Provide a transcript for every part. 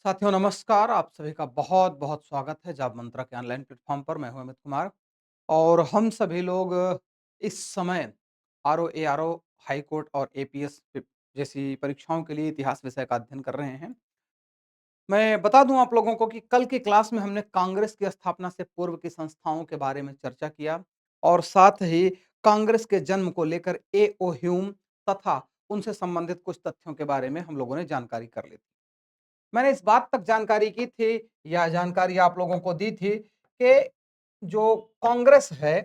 साथियों नमस्कार, आप सभी का बहुत-बहुत स्वागत है जॉब मंत्रा के ऑनलाइन प्लेटफ़ॉर्म पर। मैं हूँ अमित कुमार और हम सभी लोग इस समय आरओ, एआरओ, हाई कोर्ट और एपीएस जैसी परीक्षाओं के लिए इतिहास विषय का अध्ययन कर रहे हैं। मैं बता दूँ आप लोगों को कि कल की क्लास में हमने कांग्रेस की स्थापना से पूर्व की संस्थाओं के बारे में चर्चा किया और साथ ही कांग्रेस के जन्म को लेकर ए.ओ. ह्यूम तथा उनसे संबंधित कुछ तथ्यों के बारे में हम लोगों ने जानकारी कर ली थी। मैंने इस बात तक जानकारी की थी या जानकारी आप लोगों को दी थी कि जो कांग्रेस है,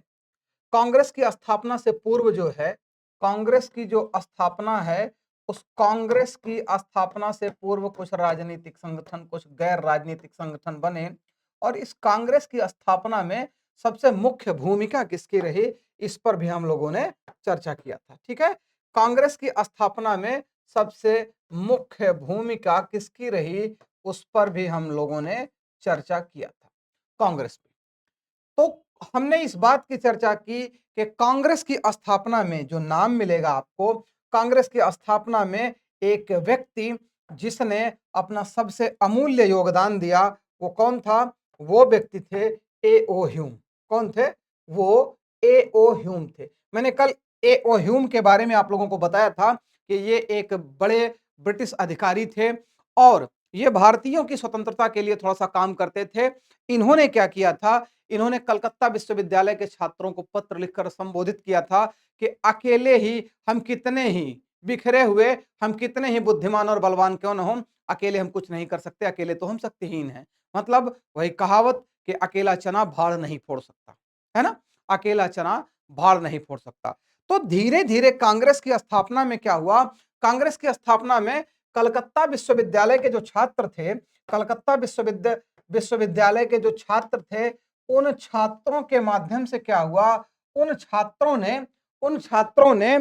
कांग्रेस की स्थापना से पूर्व जो है, कांग्रेस की जो स्थापना है, उस कांग्रेस की स्थापना से पूर्व कुछ राजनीतिक संगठन, कुछ गैर राजनीतिक संगठन बने और इस कांग्रेस की स्थापना में सबसे मुख्य भूमिका किसकी रही, इस पर भी हम लोगों ने चर्चा किया था। ठीक है? कांग्रेस की स्थापना में सबसे मुख्य भूमिका किसकी रही, उस पर भी हम लोगों ने चर्चा किया था, कांग्रेस पे। तो हमने इस बात की चर्चा की कि कांग्रेस की स्थापना में जो नाम मिलेगा आपको, कांग्रेस की स्थापना में एक व्यक्ति जिसने अपना सबसे अमूल्य योगदान दिया, वो कौन था? वो व्यक्ति थे ए.ओ. ह्यूम। कौन थे? वो ए.ओ. ह्यूम थे। मैंने कल ए.ओ. ह्यूम के बारे में आप लोगों को बताया था कि ये एक बड़े ब्रिटिश अधिकारी थे और ये भारतीयों की स्वतंत्रता के लिए थोड़ा-सा काम करते थे। इन्होंने क्या किया था, इन्होंने कलकत्ता विश्वविद्यालय के छात्रों को पत्र लिखकर संबोधित किया था कि अकेले ही हम कितने ही बिखरे हुए, हम कितने ही बुद्धिमान और बलवान क्यों न हों, अकेले हम कुछ नहीं कर सकते, अकेले तो हम शक्तिहीन हैं। मतलब वही कहावत कि अकेला चना भाड़ नहीं फोड़ सकता, है ना? अकेला चना भाड़ नहीं फोड़ सकता। तो धीरे-धीरे कांग्रेस की स्थापना में क्या हुआ, कांग्रेस की स्थापना में कलकत्ता विश्वविद्यालय के जो छात्र थे, कलकत्ता विश्वविद्यालय के जो छात्र थे, उन छात्रों के माध्यम से क्या हुआ, उन छात्रों ने उन छात्रों ने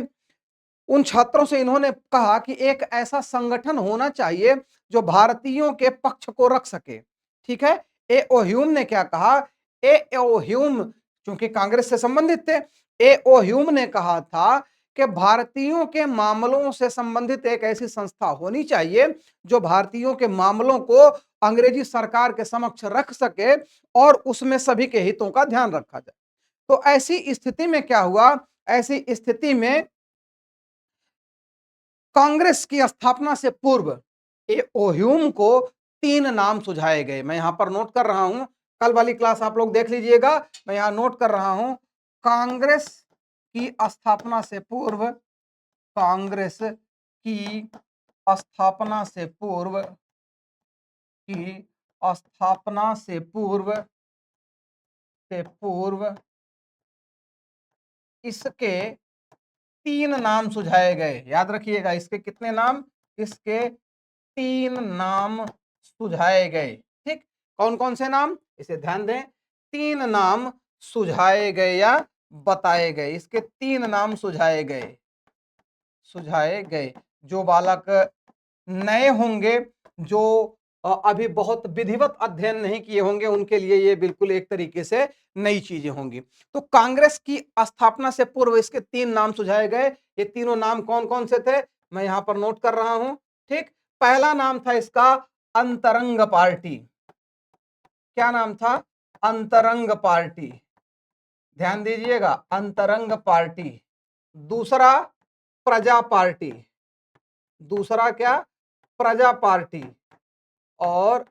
उन छात्रों से इन्होंने कहा कि एक ऐसा संगठन होना चाहिए जो भारतीयों के पक्ष को रख सके। ठीक है? ए.ओ. ह्यूम ने क्या कहा? ए.ओ. ह्यूम चूंकि कांग्रेस से संबंधित थे, ए.ओ. ह्यूम ने कहा था कि भारतीयों के मामलों से संबंधित एक ऐसी संस्था होनी चाहिए जो भारतीयों के मामलों को अंग्रेजी सरकार के समक्ष रख सके और उसमें सभी के हितों का ध्यान रखा जाए। तो ऐसी स्थिति में क्या हुआ? ऐसी स्थिति में कांग्रेस की स्थापना से पूर्व ह्यूम को 3 नाम सुझाए गए। मैं यहां पर नोट कर रहा हूं, कल वाली क्लास आप लोग देख लीजिएगा, मैं यहां नोट कर रहा हूं। कांग्रेस की स्थापना से पूर्व, कांग्रेस की स्थापना से पूर्व, की स्थापना से पूर्व इसके 3 नाम सुझाए गए। याद रखिएगा, इसके कितने नाम? इसके 3 नाम सुझाए गए। ठीक? कौन-कौन से नाम? इसे ध्यान दें। 3 नाम सुझाए गए या बताए गए। इसके 3 नाम सुझाए गए। जो बालक नए होंगे, जो अभी बहुत विधिवत अध्ययन नहीं किए होंगे, उनके लिए ये बिल्कुल एक तरीके से नई चीजें होंगी। तो कांग्रेस की स्थापना से पूर्व इसके 3 नाम सुझाए गए। ये तीनों नाम कौन-कौन से थे? मैं यहां पर नोट कर रहा हूं। ठीक? पहला नाम था इसका अंतरंग पार्टी। क्या नाम था? अंतरंग पार्टी। ध्यान दीजिएगा, अंतरंग पार्टी। दूसरा प्रजा पार्टी। दूसरा क्या? प्रजा पार्टी। और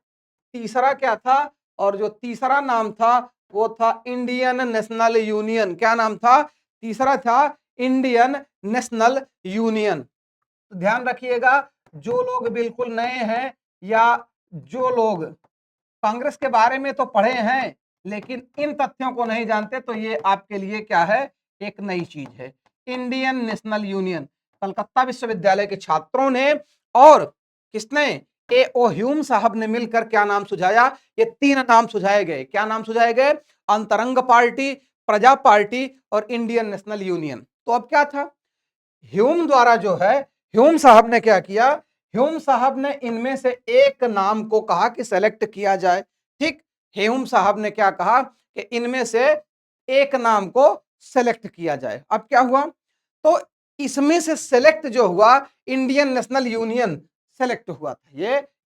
तीसरा क्या था? और जो तीसरा नाम था वो था इंडियन नेशनल यूनियन। क्या नाम था? तीसरा था इंडियन नेशनल यूनियन। तो ध्यान रखिएगा, जो लोग बिल्कुल नए हैं या जो लोग कांग्रेस के बारे में तो पढ़े हैं लेकिन इन तथ्यों को नहीं जानते, तो ये आपके लिए क्या है? एक नई चीज है। इंडियन नेशनल यूनियन कलकत्ता विश्वविद्यालय के छात्रों ने और किसने? ए.ओ. ह्यूम साहब ने मिलकर क्या नाम सुझाया? ये 3 नाम सुझाए गए। क्या नाम सुझाए गए? अंतरंग पार्टी, प्रजा पार्टी और इंडियन नेशनल यूनियन। तो अब क्या था? ह्यूम द्वारा जो है, ह्यूम साहब ने क्या किया? ह्यूम साहब ने इनमें से एक नाम को कहा कि सेलेक्ट किया जाए। ठीक? ह्यूम साहब ने क्या कहा कि इनमें से एक नाम को सेलेक्ट किया जाए। अब क्या हुआ? तो इसमें से सेलेक्ट जो हुआ, इंडियन नेशनल यूनियन सेलेक्ट हुआ था।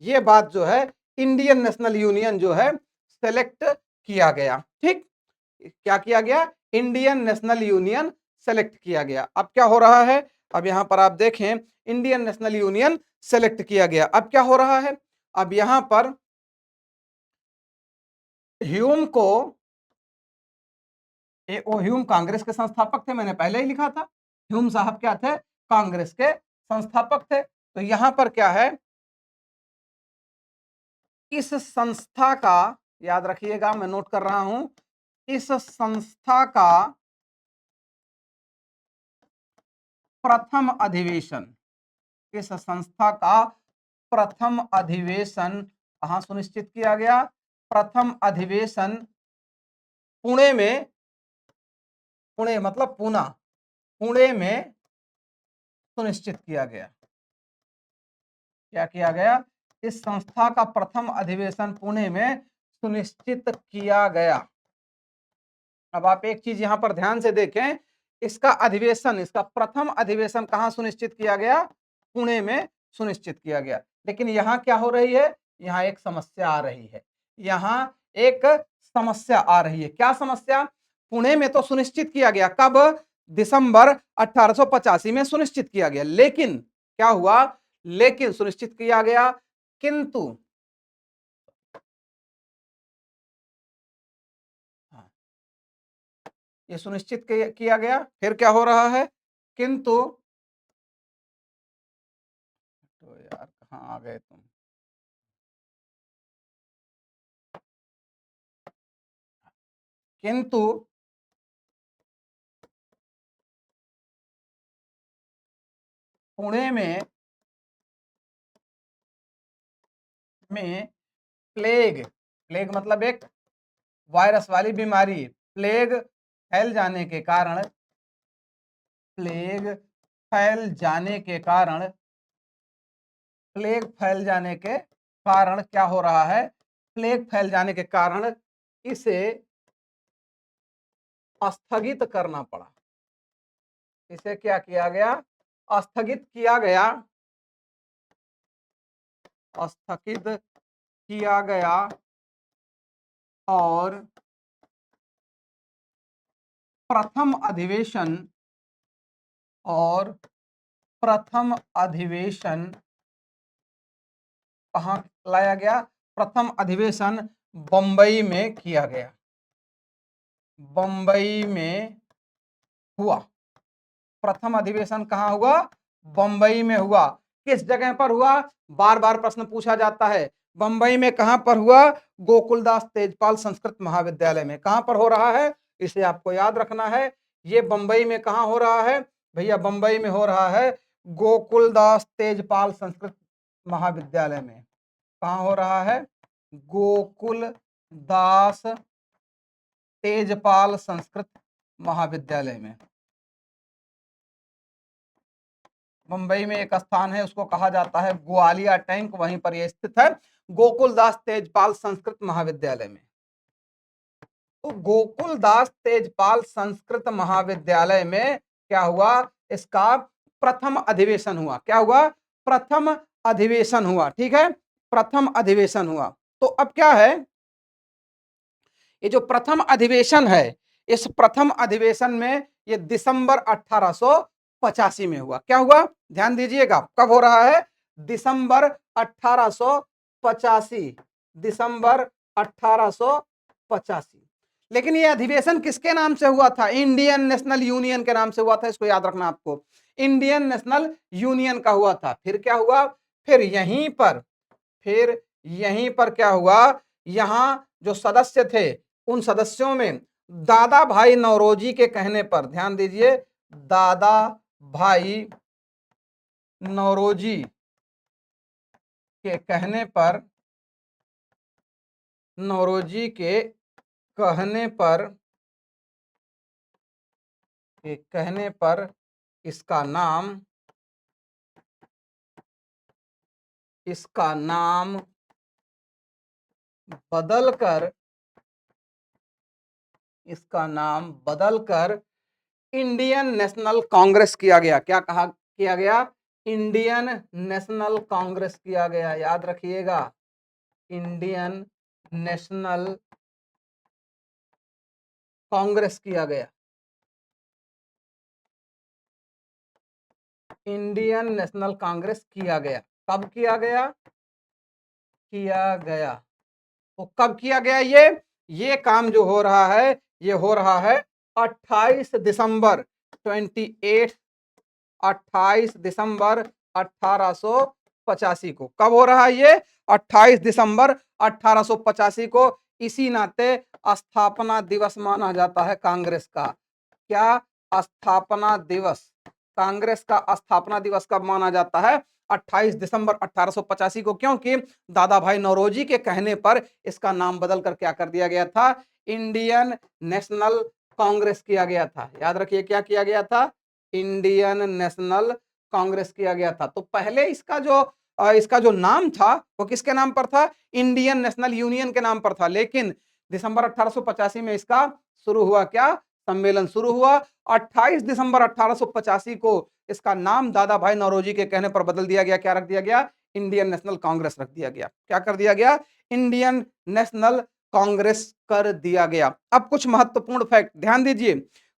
ये बात जो है, इंडियन नेशनल यूनियन जो है सेलेक्ट किया गया। ठीक, क्या किया गया? इंडियन नेशनल यूनियन सेलेक्ट किया गया। अब क्या हो रहा है? अब यहां पर आप देखें, इंडियन नेशनल यूनियन सेलेक्ट किया गया। अब क्या हो रहा है? अब यहां पर ह्यूम को, वो ह्यूम कांग्रेस के संस्थापक थे, मैंने पहले ही लिखा था। ह्यूम साहब क्या थे? कांग्रेस के संस्थापक थे। तो यहां पर क्या है, इस संस्था का, याद रखिएगा मैं नोट कर रहा हूं, इस संस्था का प्रथम अधिवेशन, इस संस्था का प्रथम अधिवेशन कहां सुनिश्चित किया गया? प्रथम अधिवेशन पुणे में, पुणे मतलब पूना, पुणे में सुनिश्चित किया गया। क्या किया गया? इस संस्था का प्रथम अधिवेशन पुणे में सुनिश्चित किया गया। अब आप एक चीज यहां पर ध्यान से देखें, इसका अधिवेशन, इसका प्रथम अधिवेशन कहां सुनिश्चित किया गया? पुणे में सुनिश्चित किया गया। लेकिन यहां क्या हो रही है? यहां एक समस्या आ रही है। यहां एक समस्या आ रही है। क्या समस्या? पुणे में तो सुनिश्चित किया गया, कब? दिसंबर 1885 में सुनिश्चित किया गया। लेकिन क्या हुआ? लेकिन सुनिश्चित किया गया, किंतु ये सुनिश्चित किया गया, फिर क्या हो रहा है? किंतु, तो यार कहाँ आ गए तुम? किंतु पुणे में प्लेग, प्लेग मतलब एक वायरस वाली बीमारी, प्लेग फैल जाने के कारण, प्लेग फैल जाने के कारण, प्लेग फैल जाने के कारण क्या हो रहा है? प्लेग फैल जाने के कारण इसे स्थगित करना पड़ा। इसे क्या किया गया? स्थगित किया गया, स्थगित किया गया। और प्रथम अधिवेशन, और प्रथम अधिवेशन कहाँ लाया गया? प्रथम अधिवेशन बंबई में किया गया, बंबई में हुआ। प्रथम अधिवेशन कहाँ हुआ? बंबई में हुआ। किस जगह पर हुआ? बार बार प्रश्न पूछा जाता है। बंबई में कहां पर हुआ? गोकुलदास तेजपाल संस्कृत महाविद्यालय में। कहां पर हो रहा है? इसे आपको याद रखना है। ये बंबई में कहां हो रहा है? भैया बंबई में हो रहा है गोकुलदास तेजपाल संस्कृत महाविद्यालय में। कहां हो रहा है? गोकुलदास तेजपाल संस्कृत महाविद्यालय में। मुंबई में एक स्थान है, उसको कहा जाता है ग्वालिया टैंक, वहीं पर यह स्थित है, गोकुलदास तेजपाल संस्कृत महाविद्यालय में। तो गोकुलदास तेजपाल संस्कृत महाविद्यालय में क्या हुआ? इसका प्रथम अधिवेशन हुआ। क्या हुआ? प्रथम अधिवेशन हुआ। ठीक है, प्रथम अधिवेशन हुआ। तो अब क्या है, ये जो प्रथम अधिवेशन है, इस प्रथम अधिवेशन में ये दिसंबर 1885 में हुआ। क्या हुआ? ध्यान दीजिएगा, कब हो रहा है? दिसंबर 1885, दिसंबर 1885। लेकिन ये अधिवेशन किसके नाम से हुआ था? इंडियन नेशनल यूनियन के नाम से हुआ था। इसको याद रखना आपको, इंडियन नेशनल यूनियन का हुआ था। फिर क्या हुआ? फिर यहीं पर, फिर यहीं पर क्या हुआ? यहां जो सदस्य थे, उन सदस्यों में दादा भाई नौरोजी के कहने पर, ध्यान दीजिए, दादा भाई नौरोजी के कहने पर, नौरोजी के कहने पर, के कहने पर इसका नाम, इसका नाम बदलकर, इसका नाम बदलकर इंडियन नेशनल कांग्रेस किया गया। क्या कहा किया गया? इंडियन नेशनल कांग्रेस किया गया। याद रखिएगा, इंडियन नेशनल कांग्रेस किया गया। इंडियन नेशनल कांग्रेस किया गया। कब किया गया? किया गया। तो कब किया गया ये काम जो हो रहा है, ये हो रहा है 28 दिसंबर 28 28 दिसंबर 1885 को। कब हो रहा है ये? 28 दिसंबर 1885 को। इसी नाते स्थापना दिवस माना जाता है कांग्रेस का। क्या? स्थापना दिवस। कांग्रेस का स्थापना दिवस कब माना जाता है? 28 दिसंबर 1885 को। क्योंकि दादा भाई नौरोजी के कहने पर इसका नाम बदल कर क्या कर दिया गया था? इंडियन नेशनल कांग्रेस किया गया था। याद रखिए क्या किया गया था? इंडियन नेशनल कांग्रेस किया गया था। तो पहले इसका जो नाम था वो किसके नाम पर था? इंडियन नेशनल यूनियन के नाम पर था। लेकिन दिसंबर 1885 में इसका शुरू हुआ क्या? सम्मेलन शुरू हुआ। 28 दिसंबर 1885 को इसका नाम दादा भाई नौरोजी के कहने पर बदल दिया गया। क्या रख दिया गया? इंडियन नेशनल कांग्रेस रख दिया गया। क्या कर दिया गया? इंडियन नेशनल कांग्रेस कर दिया गया। अब कुछ महत्वपूर्ण फैक्ट ध्यान दीजिए।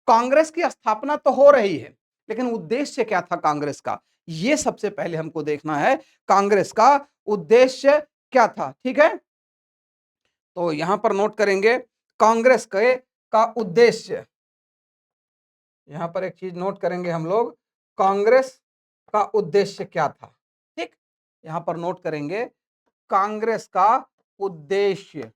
कांग्रेस की स्थापना तो हो रही है, लेकिन उद्देश्य क्या था कांग्रेस का? यह सबसे पहले हमको देखना है। कांग्रेस का उद्देश्य क्या था? ठीक है, तो यहां पर नोट करेंगे कांग्रेस का उद्देश्य। यहां पर एक चीज नोट करेंगे हम लोग, कांग्रेस का उद्देश्य क्या था। ठीक, यहां पर नोट करेंगे कांग्रेस का उद्देश्य।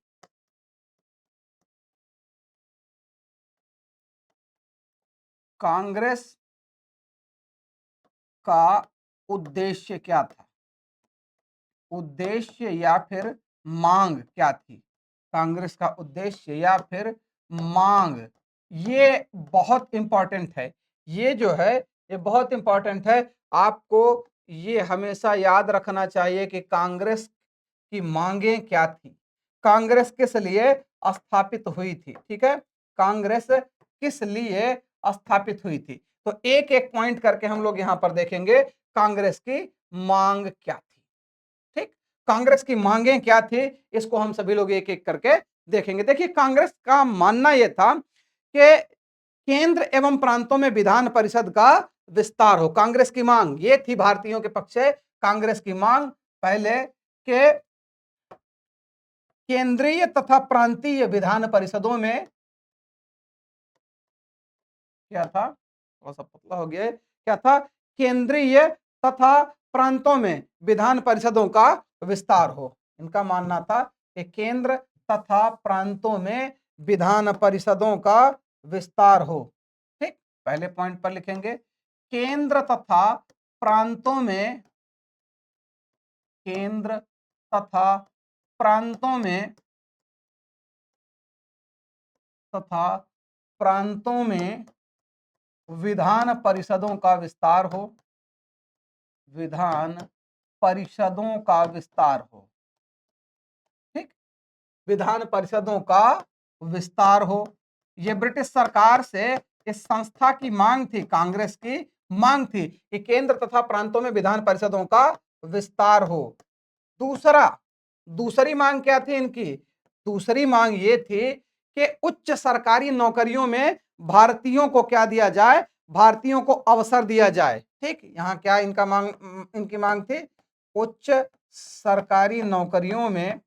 कांग्रेस का उद्देश्य क्या था? उद्देश्य या फिर मांग क्या थी? कांग्रेस का उद्देश्य या फिर मांग, ये बहुत इंपॉर्टेंट है। ये जो है ये बहुत इंपॉर्टेंट है। आपको ये हमेशा याद रखना चाहिए कि कांग्रेस की मांगें क्या थी, कांग्रेस किस लिए स्थापित हुई थी। ठीक है, कांग्रेस किस लिए स्थापित हुई थी। तो एक एक पॉइंट करके हम लोग यहां पर देखेंगे कांग्रेस की मांग क्या थी। ठीक, कांग्रेस की मांगें क्या थी, इसको हम सभी लोग एक एक करके देखेंगे। देखिए, कांग्रेस का मानना यह था कि केंद्र एवं प्रांतों में विधान परिषद का विस्तार हो। कांग्रेस की मांग ये थी, भारतीयों के पक्ष से कांग्रेस की मांग पहले के केंद्रीय तथा प्रांतीय विधान परिषदों में क्या था, थोड़ा सा पतला हो गया, क्या था? केंद्रीय तथा प्रांतों में विधान परिषदों का विस्तार हो। इनका मानना था कि केंद्र तथा प्रांतों में विधान परिषदों का विस्तार हो। ठीक, पहले पॉइंट पर लिखेंगे केंद्र तथा प्रांतों में, केंद्र तथा प्रांतों में तथा प्रांतों में विधान परिषदों का विस्तार हो। विधान परिषदों का विस्तार हो। ठीक, विधान परिषदों का विस्तार हो। यह ब्रिटिश सरकार से इस संस्था की मांग थी, कांग्रेस की मांग थी कि केंद्र तथा प्रांतों में विधान परिषदों का विस्तार हो। दूसरी मांग क्या थी इनकी? दूसरी मांग ये थी कि उच्च सरकारी नौकरियों में भारतीयों को क्या दिया जाए? भारतीयों को अवसर दिया जाए। ठीक, यहां क्या इनकी मांग थी? उच्च सरकारी नौकरियों में,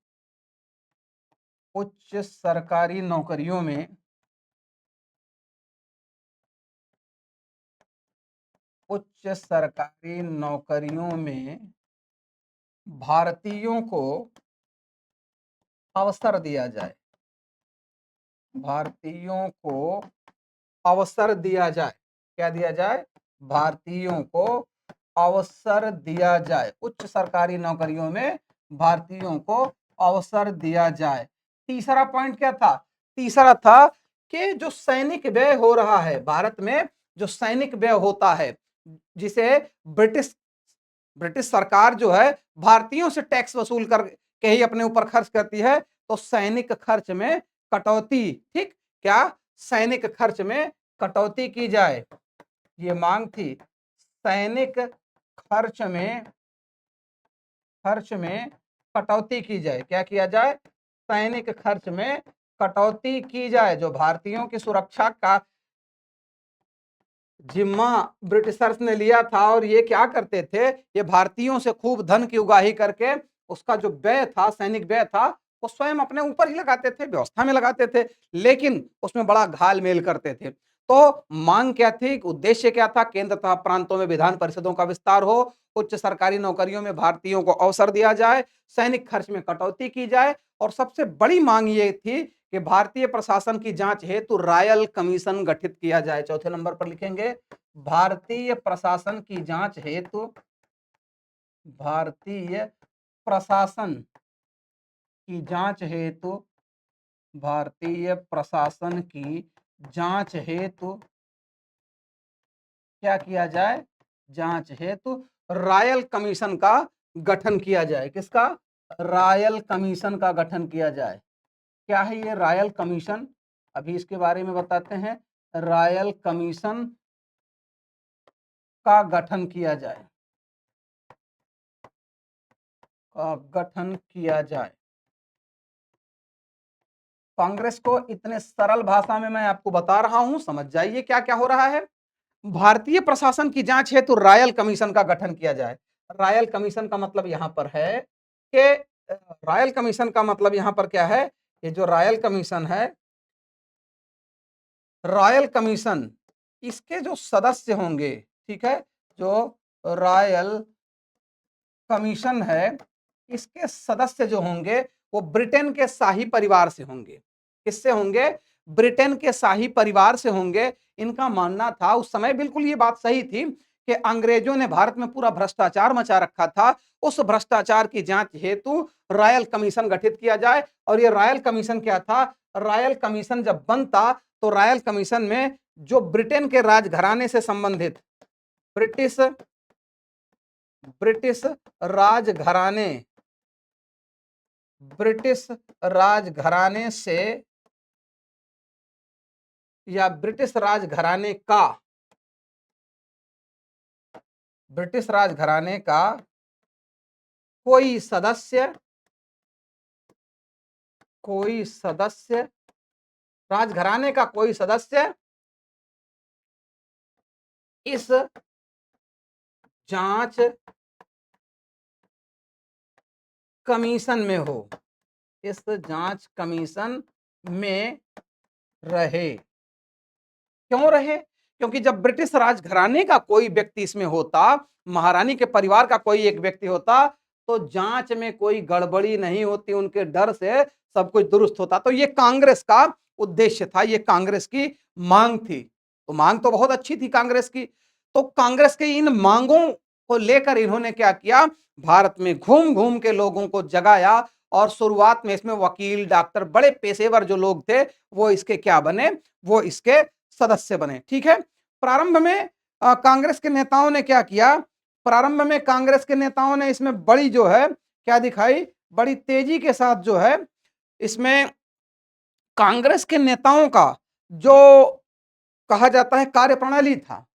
उच्च सरकारी नौकरियों में, उच्च सरकारी नौकरियों में भारतीयों को अवसर दिया जाए। भारतीयों को अवसर दिया जाए। क्या दिया जाए? भारतीयों को अवसर दिया जाए। उच्च सरकारी नौकरियों में भारतीयों को अवसर दिया जाए। तीसरा पॉइंट क्या था? तीसरा था कि जो सैनिक व्यय हो रहा है भारत में, जो सैनिक व्यय होता है, जिसे ब्रिटिश ब्रिटिश सरकार जो है भारतीयों से टैक्स वसूल करके ही अपने ऊपर खर्च करती है, तो सैनिक खर्च में कटौती। ठीक, क्या? सैनिक खर्च में कटौती की जाए, ये मांग थी। सैनिक खर्च में कटौती की जाए। क्या किया जाए? सैनिक खर्च में कटौती की जाए। जो भारतीयों की सुरक्षा का जिम्मा ब्रिटिशर्स ने लिया था और ये क्या करते थे, ये भारतीयों से खूब धन की उगाही करके उसका जो व्यय था, सैनिक व्यय था, वो स्वयं अपने ऊपर ही लगाते थे, व्यवस्था में लगाते थे, लेकिन उसमें बड़ा घाल-मेल करते थे। तो मांग क्या थी, उद्देश्य क्या था? केंद्र तथा प्रांतों में विधान परिषदों का विस्तार हो, उच्च सरकारी नौकरियों में भारतीयों को अवसर दिया जाए, सैनिक खर्च में कटौती की जाए और सबसे बड़ी मांग ये थी कि भारतीय प्रशासन की जांच हेतु रॉयल कमीशन गठित किया जाए। चौथे नंबर पर लिखेंगे, भारतीय प्रशासन की जांच हेतु, भारतीय प्रशासन की जांच हेतु, भारतीय प्रशासन की जांच हेतु क्या किया जाए? जांच हेतु रॉयल कमीशन का गठन किया जाए। किसका? रॉयल कमीशन का गठन किया जाए। क्या है ये रॉयल कमीशन? अभी इसके बारे में बताते हैं। रॉयल कमीशन का गठन किया जाए, का गठन किया जाए। कांग्रेस को इतने सरल भाषा में मैं आपको बता रहा हूं, समझ जाइए क्या क्या हो रहा है। भारतीय प्रशासन की जांच हेतु रॉयल कमीशन का गठन किया जाए। रॉयल कमीशन का मतलब यहां पर है कि रॉयल कमीशन का मतलब यहां पर क्या है? ये जो रॉयल कमीशन है, रॉयल कमीशन, इसके जो सदस्य होंगे, ठीक है, जो रॉयल कमीशन है, इसके सदस्य जो होंगे वो ब्रिटेन के शाही परिवार से होंगे। किससे होंगे? ब्रिटेन के शाही परिवार से होंगे। इनका मानना था, उस समय बिल्कुल ये बात सही थी कि अंग्रेजों ने भारत में पूरा भ्रष्टाचार मचा रखा था। उस भ्रष्टाचार की जांच हेतु रॉयल कमीशन गठित किया जाए। और ये रॉयल कमीशन क्या था? रॉयल कमीशन जब बनता तो रॉयल कमीशन में जो ब्रिटेन के राजघराने से संबंधित, ब्रिटिश ब्रिटिश राजघराने, ब्रिटिश राजघराने से या ब्रिटिश राजघराने का, ब्रिटिश राजघराने का कोई सदस्य, कोई सदस्य, राजघराने का कोई सदस्य इस जांच कमीशन में हो, इस जांच कमीशन में रहे। क्यों रहे? क्योंकि जब ब्रिटिश राजघराने का कोई व्यक्ति इसमें होता, महारानी के परिवार का कोई एक व्यक्ति होता, तो जांच में कोई गड़बड़ी नहीं होती, उनके डर से सब कुछ दुरुस्त होता। तो ये कांग्रेस का उद्देश्य था, ये कांग्रेस की मांग थी। तो मांग तो बहुत अच्छी थी कांग्रेस की। तो कांग्रेस की इन मांगों को लेकर इन्होंने क्या किया? भारत में घूम घूम के लोगों को जगाया और शुरुआत में इसमें वकील, डॉक्टर, बड़े पेशेवर जो लोग थे, वो इसके क्या बने? वो इसके सदस्य बने। ठीक है। प्रारंभ में कांग्रेस के नेताओं ने क्या किया? प्रारंभ में कांग्रेस के नेताओं ने इसमें बड़ी जो है क्या दिखाई? बड़ी तेजी के साथ जो है इसमें कांग्रेस के नेताओं का जो कहा जाता है कार्यप्रणाली था,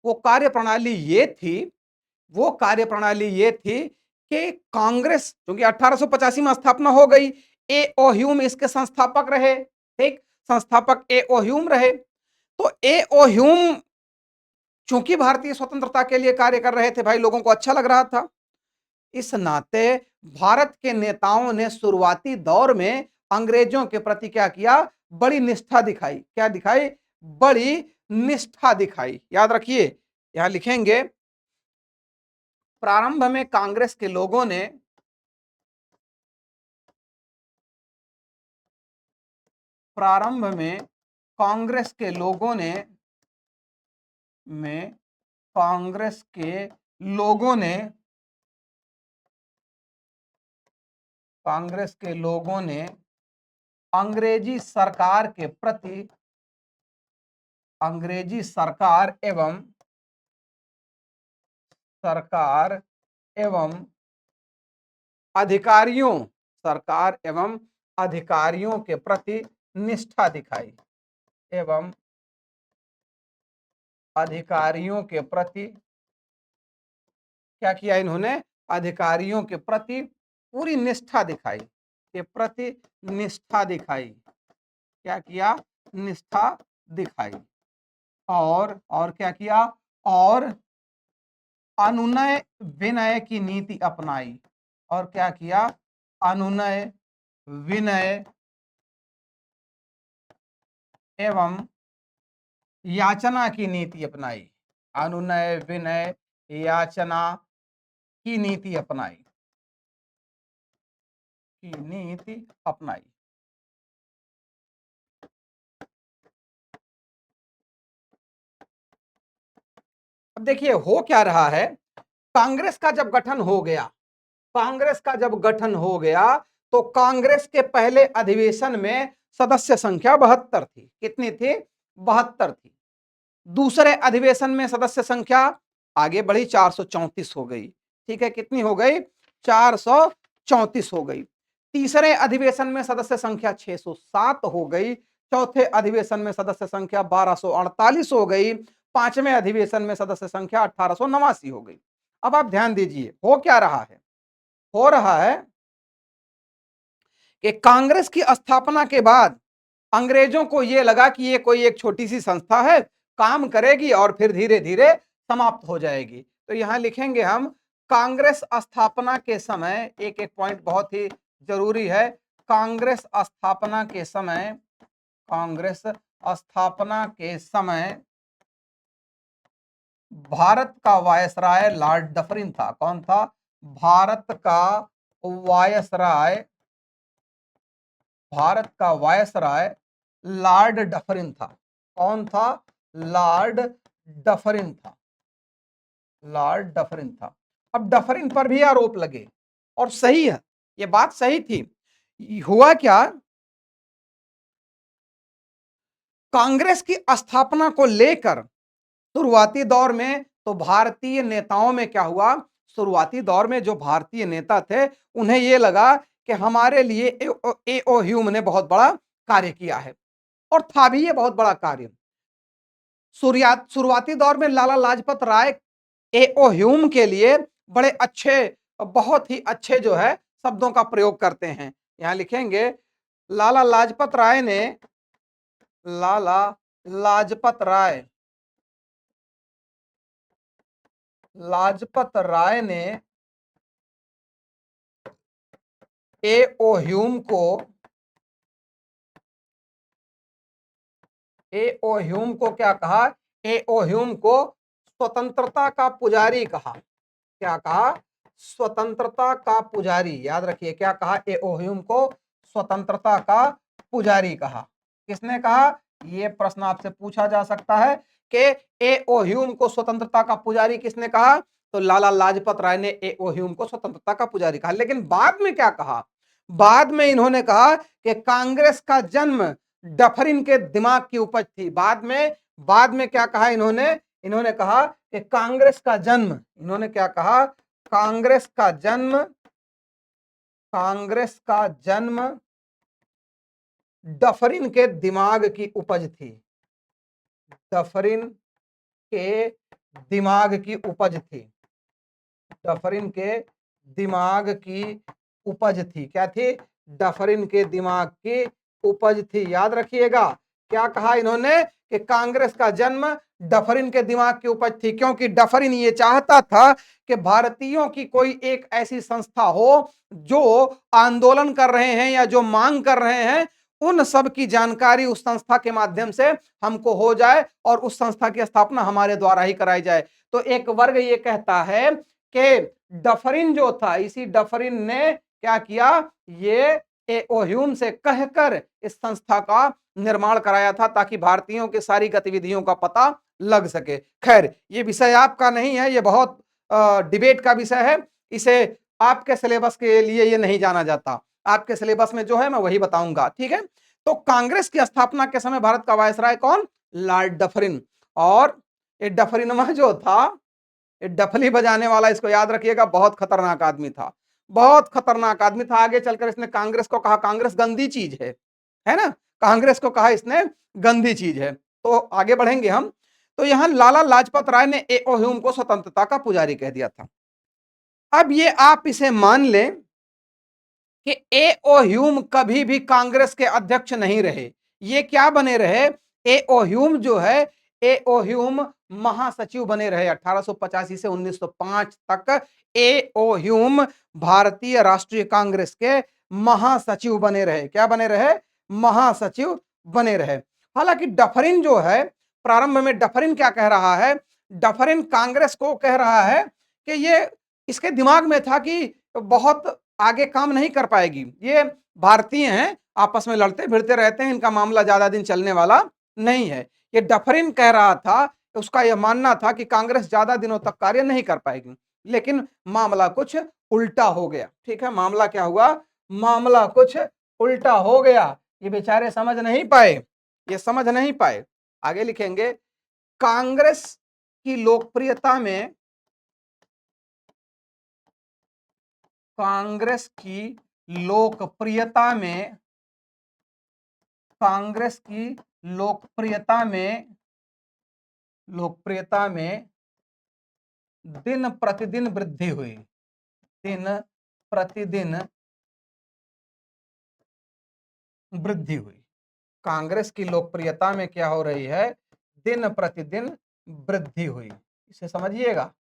वो कार्यप्रणाली ये थी, वो कार्यप्रणाली ये थी कि कांग्रेस, क्योंकि 1885 में स्थापना हो गई, ए ओ ह्यूम इसके संस्थापक रहे। ठीक, संस्थापक ए ओ ह्यूम रहे। तो ए ओ ह्यूम चूंकि भारतीय स्वतंत्रता के लिए कार्य कर रहे थे, भाई लोगों को अच्छा लग रहा था, इस नाते भारत के नेताओं ने शुरुआती दौर में अंग्रेजों के प्रति क्या किया? बड़ी निष्ठा दिखाई। क्या दिखाई? बड़ी निष्ठा दिखाई। याद रखिए, यहां लिखेंगे, प्रारंभ में कांग्रेस के लोगों ने, प्रारंभ में कांग्रेस के लोगों ने, में कांग्रेस के लोगों ने, कांग्रेस के लोगों ने अंग्रेजी सरकार के प्रति, अंग्रेजी सरकार एवं, सरकार एवं अधिकारियों, सरकार एवं अधिकारियों के प्रति निष्ठा दिखाई, एवं अधिकारियों के प्रति क्या किया इन्होंने? अधिकारियों के प्रति पूरी निष्ठा दिखाई, के प्रति निष्ठा दिखाई। क्या किया? निष्ठा दिखाई। और क्या किया? और अनुनय विनय की नीति अपनाई। और क्या किया? अनुनय विनय एवं याचना की नीति अपनाई। अनुनय विनय याचना की नीति अपनाई, की नीति अपनाई। अब देखिए हो क्या रहा है, कांग्रेस का जब गठन हो गया, कांग्रेस का जब गठन हो गया तो कांग्रेस के पहले अधिवेशन में सदस्य संख्या 72 थी। कितनी थी? 72 थी। दूसरे अधिवेशन में सदस्य संख्या आगे बढ़ी, 434 हो गई। ठीक है, कितनी हो गई? 434 हो गई। तीसरे अधिवेशन में सदस्य संख्या 607 हो गई। चौथे अधिवेशन में सदस्य संख्या 1248 हो गई। पांचवें अधिवेशन में सदस्य संख्या 1889 हो गई। अब आप ध्यान दीजिए हो क्या रहा है, हो रहा है कि कांग्रेस की स्थापना के बाद अंग्रेजों को यह लगा कि ये कोई एक छोटी सी संस्था है, काम करेगी और फिर धीरे धीरे समाप्त हो जाएगी। तो यहां लिखेंगे हम कांग्रेस स्थापना के समय, एक एक पॉइंट बहुत ही जरूरी है। कांग्रेस स्थापना के समय, कांग्रेस स्थापना के समय भारत का वायसराय लॉर्ड डफरिन था। कौन था? भारत का वायसराय, भारत का वायसराय लॉर्ड डफरिन था। कौन था? लॉर्ड डफरिन था। लॉर्ड डफरिन था। अब डफरिन पर भी आरोप लगे और सही है, ये बात सही थी। हुआ क्या, कांग्रेस की स्थापना को लेकर शुरुआती दौर में तो भारतीय नेताओं में क्या हुआ, शुरुआती दौर में जो भारतीय नेता थे उन्हें यह लगा कि हमारे लिए ए.ओ. ह्यूम ने बहुत बड़ा कार्य किया है, और था भी ये बहुत बड़ा कार्य। शुरुआती दौर में लाला लाजपत राय ए.ओ. ह्यूम के लिए बड़े अच्छे, बहुत ही अच्छे जो है शब्दों का प्रयोग करते हैं। यहां लिखेंगे लाला लाजपत राय ने, लाला लाजपत राय, लाजपत राय ने ए.ओ. ह्यूम को, ए.ओ. ह्यूम को क्या कहा? ए.ओ. ह्यूम को स्वतंत्रता का पुजारी कहा। क्या कहा? स्वतंत्रता का पुजारी। याद रखिए क्या कहा? ए.ओ. ह्यूम को स्वतंत्रता का पुजारी कहा। किसने कहा? यह प्रश्न आपसे पूछा जा सकता है कि ए.ओ. ह्यूम को स्वतंत्रता का पुजारी किसने कहा? तो लाला लाजपत राय ने ए.ओ. ह्यूम को स्वतंत्रता का पुजारी कहा। लेकिन बाद में क्या कहा? बाद में इन्होंने कहा कि कांग्रेस का जन्म डफरिन के दिमाग की उपज थी। बाद में क्या कहा इन्होंने? इन्होंने कहा कि कांग्रेस का जन्म, इन्होंने क्या कहा? कांग्रेस का जन्म, कांग्रेस का जन्म डफरिन के दिमाग की उपज थी। डफरिन के दिमाग की उपज थी। डफरिन के दिमाग की उपज थी। क्या थी? डफरिन के दिमाग की उपज थी। याद रखिएगा क्या कहा इन्होंने कि कांग्रेस का जन्म डफरिन के दिमाग की उपज थी, क्योंकि डफरिन ये चाहता था कि भारतीयों की कोई एक ऐसी संस्था हो जो आंदोलन कर रहे हैं या जो मांग कर रहे हैं, उन सब की जानकारी उस संस्था के माध्यम से हमको हो जाए और उस संस्था की स्थापना हमारे द्वारा ही कराई जाए। तो एक वर्ग ये कहता है कि डफरिन जो था, इसी डफरिन ने क्या किया, ये ए.ओ. ह्यूम से कहकर इस संस्था का निर्माण कराया था ताकि भारतीयों की सारी गतिविधियों का पता लग सके। खैर ये विषय आपका नहीं है, ये बहुत डिबेट का विषय है, इसे आपके सिलेबस के लिए ये नहीं जाना जाता। आपके सिलेबस में जो है मैं वही बताऊंगा। ठीक है, तो कांग्रेस की स्थापना के समय भारत का वायसराय कौन? Lord Dufferin. और ये डफरिनमा जो था, ये डफली बजाने वाला, इसको याद रखिएगा, बहुत खतरनाक आदमी था, बहुत खतरनाक आदमी था। आगे चलकर इसने कांग्रेस को कहा कांग्रेस गंदी चीज है ना, कांग्रेस को कहा इसने गंदी चीज है। तो आगे बढ़ेंगे हम। तो यहां लाला लाजपत राय ने ए.ओ. ह्यूम को स्वतंत्रता का पुजारी कह दिया था। अब ये आप इसे मान लें कि ए.ओ. ह्यूम कभी भी कांग्रेस के अध्यक्ष नहीं रहे। ये क्या बने रहे? ए.ओ. ह्यूम जो है, ए.ओ. ह्यूम महासचिव बने रहे 1885 से 1905 तक। ए.ओ. ह्यूम भारतीय राष्ट्रीय कांग्रेस के महासचिव बने रहे। क्या बने रहे? महासचिव बने रहे। हालांकि डफरिन जो है, प्रारंभ में डफरिन क्या कह रहा है? डफरिन कांग्रेस को कह रहा है कि ये, इसके दिमाग में था कि बहुत आगे काम नहीं कर पाएगी, ये भारतीय हैं, आपस में लड़ते भिड़ते रहते हैं, इनका मामला ज्यादा दिन चलने वाला नहीं है। ये डफरिन कह रहा था, उसका यह मानना था कि कांग्रेस ज्यादा दिनों तक कार्य नहीं कर पाएगी। लेकिन मामला कुछ उल्टा हो गया। ठीक है, मामला क्या हुआ? मामला कुछ उल्टा हो गया। ये बेचारे समझ नहीं पाए, ये समझ नहीं पाए। आगे लिखेंगे, कांग्रेस की लोकप्रियता में, कांग्रेस की लोकप्रियता में, कांग्रेस की लोकप्रियता में, लोकप्रियता में दिन प्रतिदिन वृद्धि हुई। दिन प्रतिदिन वृद्धि हुई। कांग्रेस की लोकप्रियता में क्या हो रही है? दिन प्रतिदिन वृद्धि हुई। इसे समझिएगा,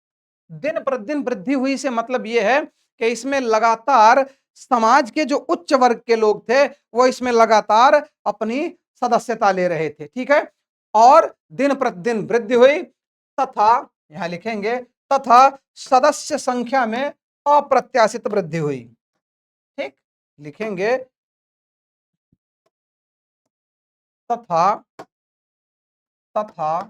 दिन प्रतिदिन वृद्धि हुई से मतलब यह है कि इसमें लगातार समाज के जो उच्च वर्ग के लोग थे वो इसमें लगातार अपनी सदस्यता ले रहे थे। ठीक है, और दिन प्रतिदिन वृद्धि हुई तथा, यहां लिखेंगे, तथा सदस्य संख्या में अप्रत्याशित वृद्धि हुई। ठीक, लिखेंगे, तथा, तथा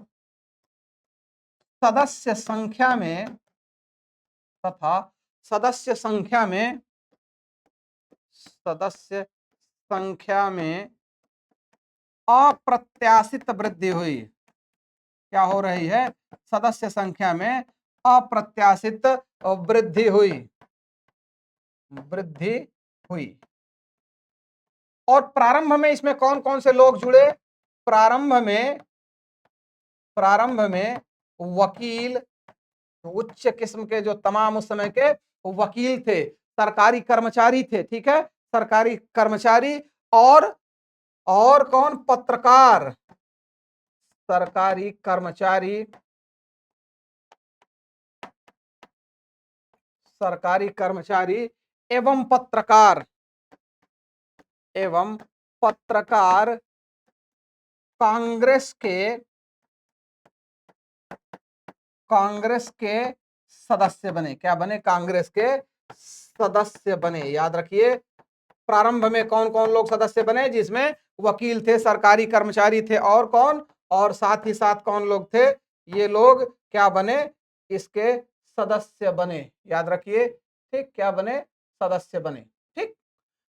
सदस्य संख्या में, तथा सदस्य संख्या में, सदस्य संख्या में अप्रत्याशित वृद्धि हुई। क्या हो रही है? सदस्य संख्या में अप्रत्याशित वृद्धि हुई, वृद्धि हुई। और प्रारंभ में इसमें कौन कौन से लोग जुड़े? प्रारंभ में, प्रारंभ में वकील, उच्च किस्म के जो तमाम उस समय के वकील थे, सरकारी कर्मचारी थे। ठीक है, सरकारी कर्मचारी, और कौन? पत्रकार, सरकारी कर्मचारी, सरकारी कर्मचारी एवं पत्रकार, एवं पत्रकार कांग्रेस के, कांग्रेस के सदस्य बने। क्या बने? कांग्रेस के सदस्य बने। याद रखिए, प्रारंभ में कौन कौन लोग सदस्य बने? जिसमें वकील थे, सरकारी कर्मचारी थे, और कौन? और साथ ही साथ कौन लोग थे? ये लोग क्या बने? इसके सदस्य बने। याद रखिए, ठीक, क्या बने? सदस्य बने। ठीक,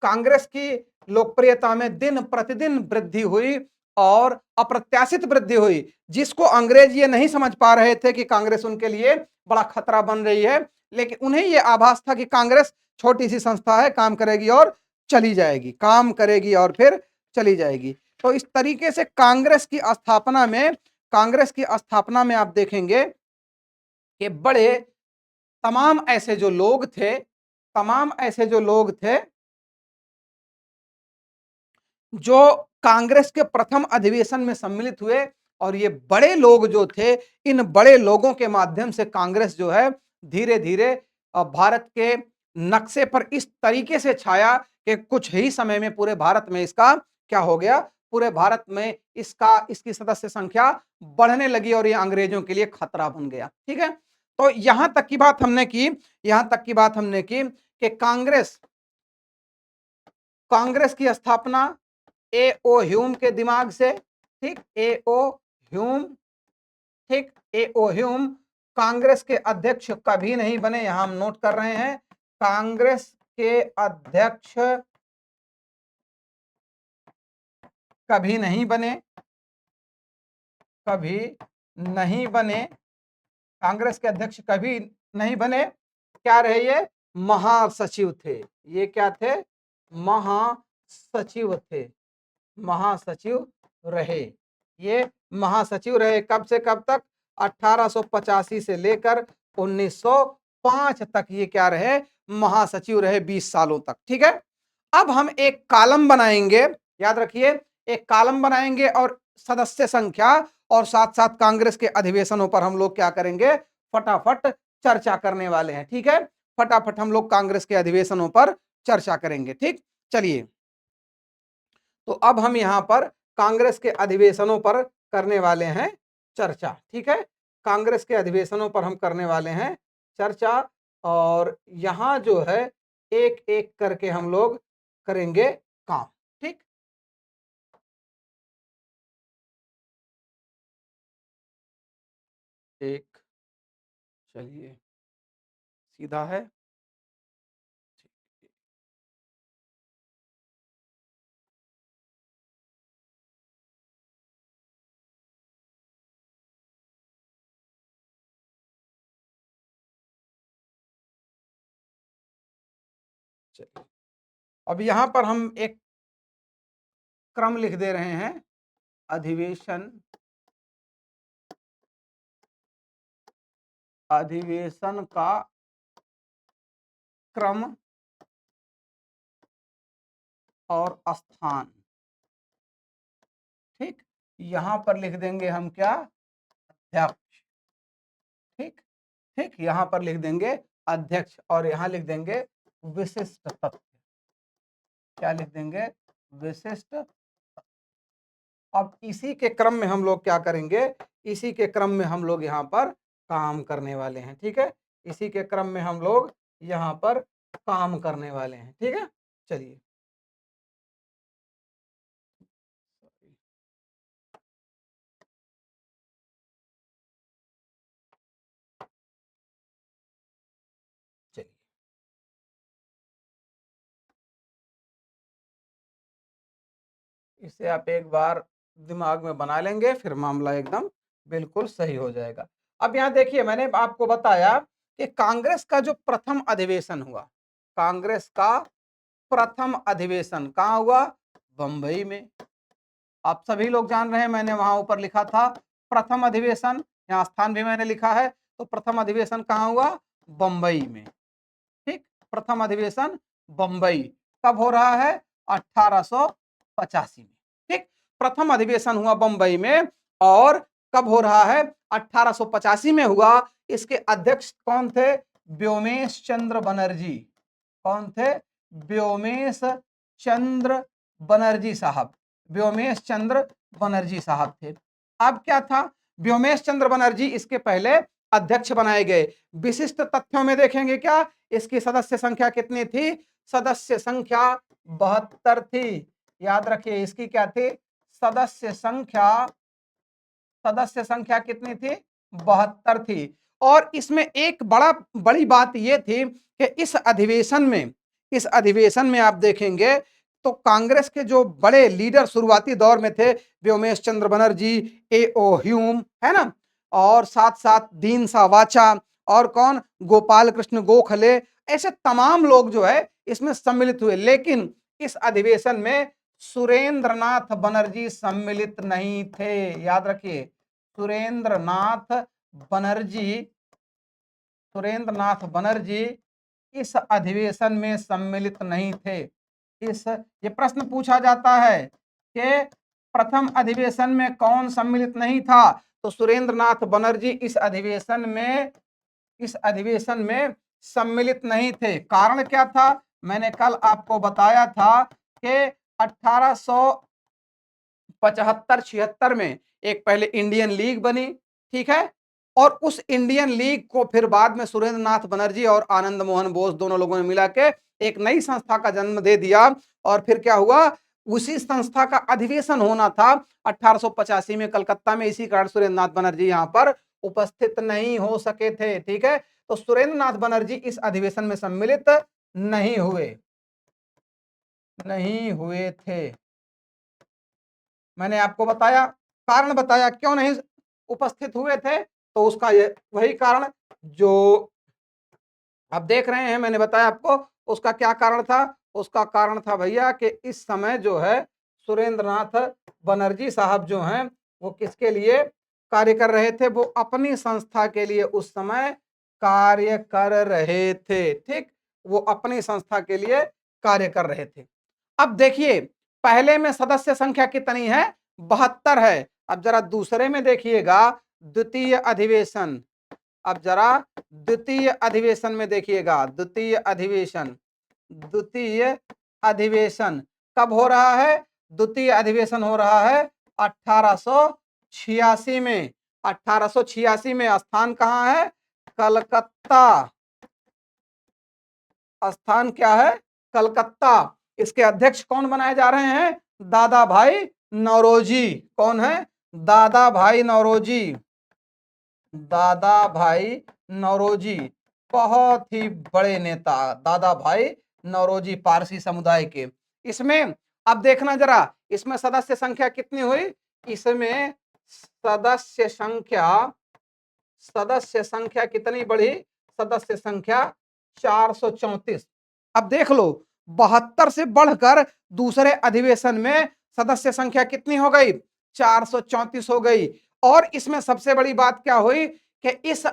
कांग्रेस की लोकप्रियता में दिन प्रतिदिन वृद्धि हुई और अप्रत्याशित वृद्धि हुई, जिसको अंग्रेज ये नहीं समझ पा रहे थे कि कांग्रेस उनके लिए बड़ा खतरा बन रही है, लेकिन उन्हें यह आभास था कि कांग्रेस छोटी सी संस्था है, काम करेगी और चली जाएगी, काम करेगी और फिर चली जाएगी। तो इस तरीके से कांग्रेस की स्थापना में, कांग्रेस की स्थापना में आप देखेंगे कि बड़े, तमाम ऐसे जो लोग थे, तमाम ऐसे जो लोग थे जो कांग्रेस के प्रथम अधिवेशन में सम्मिलित हुए, और ये बड़े लोग जो थे, इन बड़े लोगों के माध्यम से कांग्रेस जो है धीरे धीरे भारत के नक्शे पर इस तरीके से छाया कि कुछ ही समय में पूरे भारत में इसका क्या हो गया? पूरे भारत में इसका, इसकी सदस्य संख्या बढ़ने लगी और ये अंग्रेजों के लिए खतरा बन गया। ठीक है, तो यहां तक की बात हमने की, यहां तक की बात हमने की कि कांग्रेस, कांग्रेस की स्थापना ए.ओ. ह्यूम के दिमाग से। ठीक, ए.ओ. ह्यूम, ठीक, ए.ओ. ह्यूम कांग्रेस के अध्यक्ष कभी नहीं बने, यहां हम नोट कर रहे हैं, कांग्रेस के अध्यक्ष कभी नहीं बने, कभी नहीं बने, कांग्रेस के अध्यक्ष कभी नहीं बने। क्या रहे ये? महासचिव थे। ये क्या थे? महासचिव थे, महासचिव रहे। ये महासचिव रहे कब से कब तक? 1885 से लेकर 1905 तक ये क्या रहे? महासचिव रहे, 20 सालों तक। ठीक है, अब हम एक कॉलम बनाएंगे, याद रखिए, एक कॉलम बनाएंगे और सदस्य संख्या और साथ-साथ कांग्रेस के अधिवेशनों पर हम लोग क्या करेंगे, फटाफट चर्चा करने वाले हैं, ठीक है? फटाफट हम लोग कांग्रेस के अधिवेशनों पर चर्चा करेंगे, ठीक? चलिए, तो अब हम यहाँ पर कांग्रेस के अधिवेशनों पर करने वाले हैं चर्चा, ठीक है? कांग्रेस के अधिवेशनों पर हम करने वाले हैं चर्चा और यहाँ जो है एक-एक करके हम लोग करेंगे काम, ठीक? एक, चलिए, सीधा है। चलिए, अब यहाँ पर हम एक क्रम लिख दे रहे हैं, अधिवेशन अधिवेशन का क्रम और स्थान, ठीक? यहाँ पर लिख देंगे हम क्या, अध्यक्ष, ठीक? ठीक, यहाँ पर लिख देंगे अध्यक्ष और यहाँ लिख देंगे विशिष्ट तथ्य, क्या लिख देंगे, विशिष्ट। अब इसी के क्रम में हम लोग क्या करेंगे, इसी के क्रम में हम लोग यहाँ पर काम करने वाले हैं, ठीक है? इसी के क्रम में हम लोग यहाँ पर काम करने वाले हैं, ठीक है? चलिए, चलिए, इसे आप एक बार दिमाग में बना लेंगे, फिर मामला एकदम बिल्कुल सही हो जाएगा। अब यहाँ देखिए, मैंने आपको बताया कि कांग्रेस का जो प्रथम अधिवेशन हुआ, कांग्रेस का प्रथम अधिवेशन कहाँ हुआ, बंबई में। आप सभी लोग जान रहे हैं, मैंने वहां ऊपर लिखा था प्रथम अधिवेशन, यहाँ स्थान भी मैंने लिखा है, तो प्रथम अधिवेशन कहाँ हुआ, बंबई में, ठीक? प्रथम अधिवेशन बंबई कब हो रहा है, 1885 में, ठीक? प्रथम अधिवेशन हुआ बंबई में और कब हो रहा है, 1885 में हुआ। इसके अध्यक्ष कौन थे, व्योमेश चंद्र बनर्जी। कौन थे, व्योमेश चंद्र बनर्जी साहब, व्योमेश चंद्र बनर्जी साहब थे। अब क्या था, व्योमेश चंद्र बनर्जी इसके पहले अध्यक्ष बनाए गए। विशिष्ट तथ्यों में देखेंगे क्या, इसकी सदस्य संख्या कितनी थी, सदस्य संख्या 72 थी। याद रखिए, इसकी क्या थी, सदस्य संख्या, सदस्य संख्या कितनी थी, 72 थी। और इसमें एक बड़ी बात यह थी कि इस अधिवेशन में आप देखेंगे तो कांग्रेस के जो बड़े लीडर शुरुआती दौर में थे, व्योमेश चंद्र बनर्जी, ए ओ ह्यूम, है ना, और साथ साथ दीन सावाचा और कौन, गोपाल कृष्ण गोखले, ऐसे तमाम लोग जो है इसमें सम्मिलित हुए। लेकिन इस अधिवेशन में सुरेंद्रनाथ बनर्जी सम्मिलित नहीं थे। याद रखिए, सुरेंद्रनाथ बनर्जी, सुरेंद्रनाथ बनर्जी इस अधिवेशन में सम्मिलित नहीं थे। इस ये प्रश्न पूछा जाता है कि प्रथम अधिवेशन में कौन सम्मिलित नहीं था, तो सुरेंद्रनाथ बनर्जी इस अधिवेशन में सम्मिलित नहीं थे। कारण क्या था, मैंने कल आपको बताया था कि 1875-76 में एक पहले इंडियन लीग बनी, ठीक है, और उस इंडियन लीग को फिर बाद में सुरेंद्रनाथ बनर्जी और आनंद मोहन बोस दोनों लोगों ने मिला के एक नई संस्था का जन्म दे दिया। और फिर क्या हुआ, उसी संस्था का अधिवेशन होना था 1885 में कलकत्ता में, इसी कारण सुरेंद्रनाथ बनर्जी यहाँ पर उपस्थित नहीं हो सके थे, ठीक है। तो सुरेंद्रनाथ बनर्जी इस अधिवेशन में सम्मिलित नहीं हुए थे। मैंने आपको बताया, कारण बताया क्यों नहीं उपस्थित हुए थे, तो उसका ये वही कारण जो आप देख रहे हैं, मैंने बताया आपको उसका क्या कारण था। उसका कारण था भैया कि इस समय जो है सुरेंद्रनाथ बनर्जी साहब जो हैं वो किसके लिए कार्य कर रहे थे, वो अपनी संस्था के लिए उस समय कार्य कर रहे थे, ठीक, वो अपनी संस्था के लिए कार्य कर रहे थे। अब देखिए, पहले में सदस्य संख्या कितनी है? 72 है। अब जरा दूसरे में देखिएगा, द्वितीय अधिवेशन। अब जरा द्वितीय अधिवेशन में देखिएगा, द्वितीय अधिवेशन कब हो रहा है? द्वितीय अधिवेशन हो रहा है 1886 में। 1886 में स्थान कहाँ है? कलकत्ता। स्थान क्या है? कलकत्ता। इसके अध्यक्ष कौन बनाए जा रहे हैं? दादा भाई नौरोजी। कौन है? दादा भाई नौरोजी। दादा भाई नौरोजी बहुत ही बड़े नेता, दादा भाई नौरोजी, पारसी समुदाय के। इसमें अब देखना जरा, इसमें सदस्य संख्या कितनी हुई? इसमें सदस्य संख्या कितनी बढ़ी? सदस्य संख्या 434। अब देख लो, 72 से बढ़कर दूसरे अधिवेशन में सदस्य संख्या कितनी हो गई? 434 हो गई। और इसमें सबसे बड़ी बात क्या हुई कि इस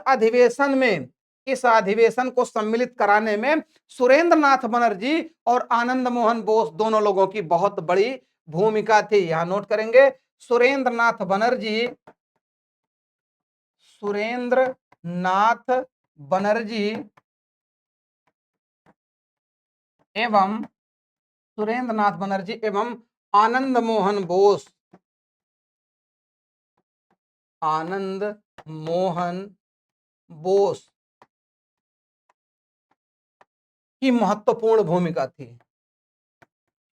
अधिवेशन को सम्मिलित कराने में सुरेंद्र नाथ बनर्जी और आनंद मोहन बोस दोनों लोगों की बहुत बड़ी भूमिका थी। यहां नोट करेंगे, सुरेंद्र नाथ बनर्जी, सुरेंद्र नाथ बनर्जी एवं सुरेंद्र नाथ बनर्जी एवं आनंद मोहन बोस, आनंद मोहन बोस की महत्वपूर्ण भूमिका थी।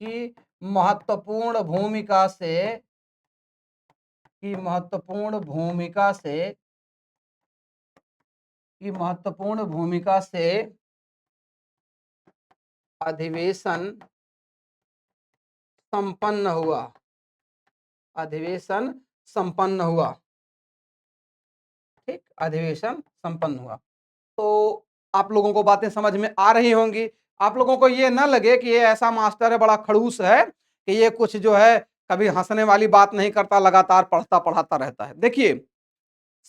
की महत्वपूर्ण भूमिका से अधिवेशन संपन्न हुआ। अधिवेशन संपन्न हुआ। ठीक, अधिवेशन संपन्न हुआ। तो आप लोगों को बातें समझ में आ रही होंगी। आप लोगों को ये ना लगे कि ये ऐसा मास्टर है, बड़ा खड़ूस है, कि ये कुछ जो है कभी हंसने वाली बात नहीं करता, लगातार पढ़ता पढ़ाता रहता है। देखिए,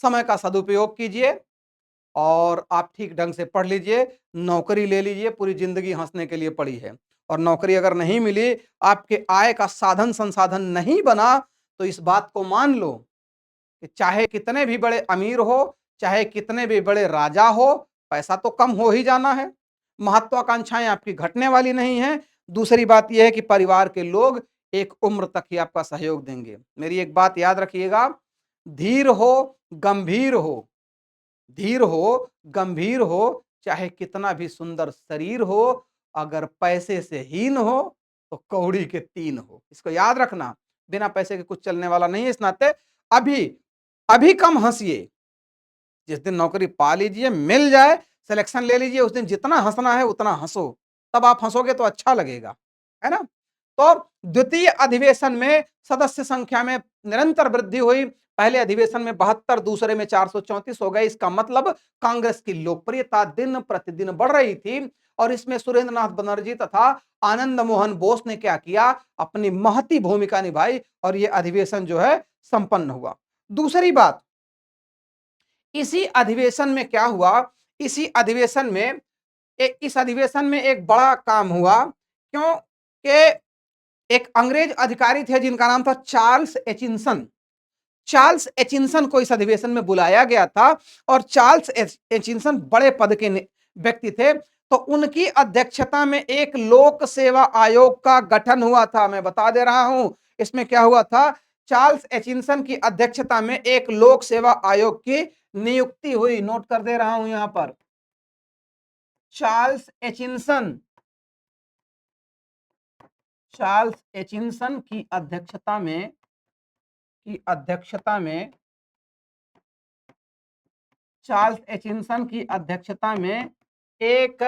समय का सदुपयोग कीजिए और आप ठीक ढंग से पढ़ लीजिए, नौकरी ले लीजिए। पूरी जिंदगी हंसने के लिए पड़ी है, और नौकरी अगर नहीं मिली, आपके आय का साधन संसाधन नहीं बना, तो इस बात को मान लो कि चाहे कितने भी बड़े अमीर हो, चाहे कितने भी बड़े राजा हो, पैसा तो कम हो ही जाना है। महत्वाकांक्षाएं आपकी घटने वाली नहीं है। दूसरी बात यह है कि परिवार के लोग एक उम्र तक ही आपका सहयोग देंगे। मेरी एक बात याद रखिएगा, धीर हो, गंभीर हो, धीर हो, गंभीर हो, चाहे कितना भी सुंदर शरीर हो, अगर पैसे से हीन हो तो कौड़ी के तीन हो। इसको याद रखना, बिना पैसे के कुछ चलने वाला नहीं है। इस नाते अभी अभी कम हंसिए, जिस दिन नौकरी पा लीजिए, मिल जाए, सिलेक्शन ले लीजिए, उस दिन जितना हंसना है उतना हंसो। तब आप हंसोगे तो अच्छा लगेगा, है ना? तो द्वितीय अधिवेशन में सदस्य संख्या में निरंतर वृद्धि हुई। पहले अधिवेशन में 72, दूसरे में 434 हो गए। इसका मतलब कांग्रेस की लोकप्रियता दिन प्रतिदिन बढ़ रही थी। और इसमें सुरेंद्र नाथ बनर्जी तथा आनंद मोहन बोस ने क्या किया? अपनी महती भूमिका निभाई और यह अधिवेशन जो है संपन्न हुआ। दूसरी बात, इसी अधिवेशन में क्या हुआ? इस अधिवेशन में एक बड़ा काम हुआ, क्योंकि एक अंग्रेज अधिकारी थे जिनका नाम था चार्ल्स एचिंसन। चार्ल्स एचिंसन को इस अधिवेशन में बुलाया गया था, और चार्ल्स एचिंसन बड़े पद के व्यक्ति थे। तो उनकी अध्यक्षता में एक लोक सेवा आयोग का गठन हुआ था। मैं बता दे रहा हूं, इसमें क्या हुआ था? चार्ल्स एचिंसन की अध्यक्षता में एक लोक सेवा आयोग की नियुक्ति हुई। नोट कर दे रहा हूं यहां पर, चार्ल्स एचिंसन की अध्यक्षता में चार्ल्स एचिंसन की अध्यक्षता में एक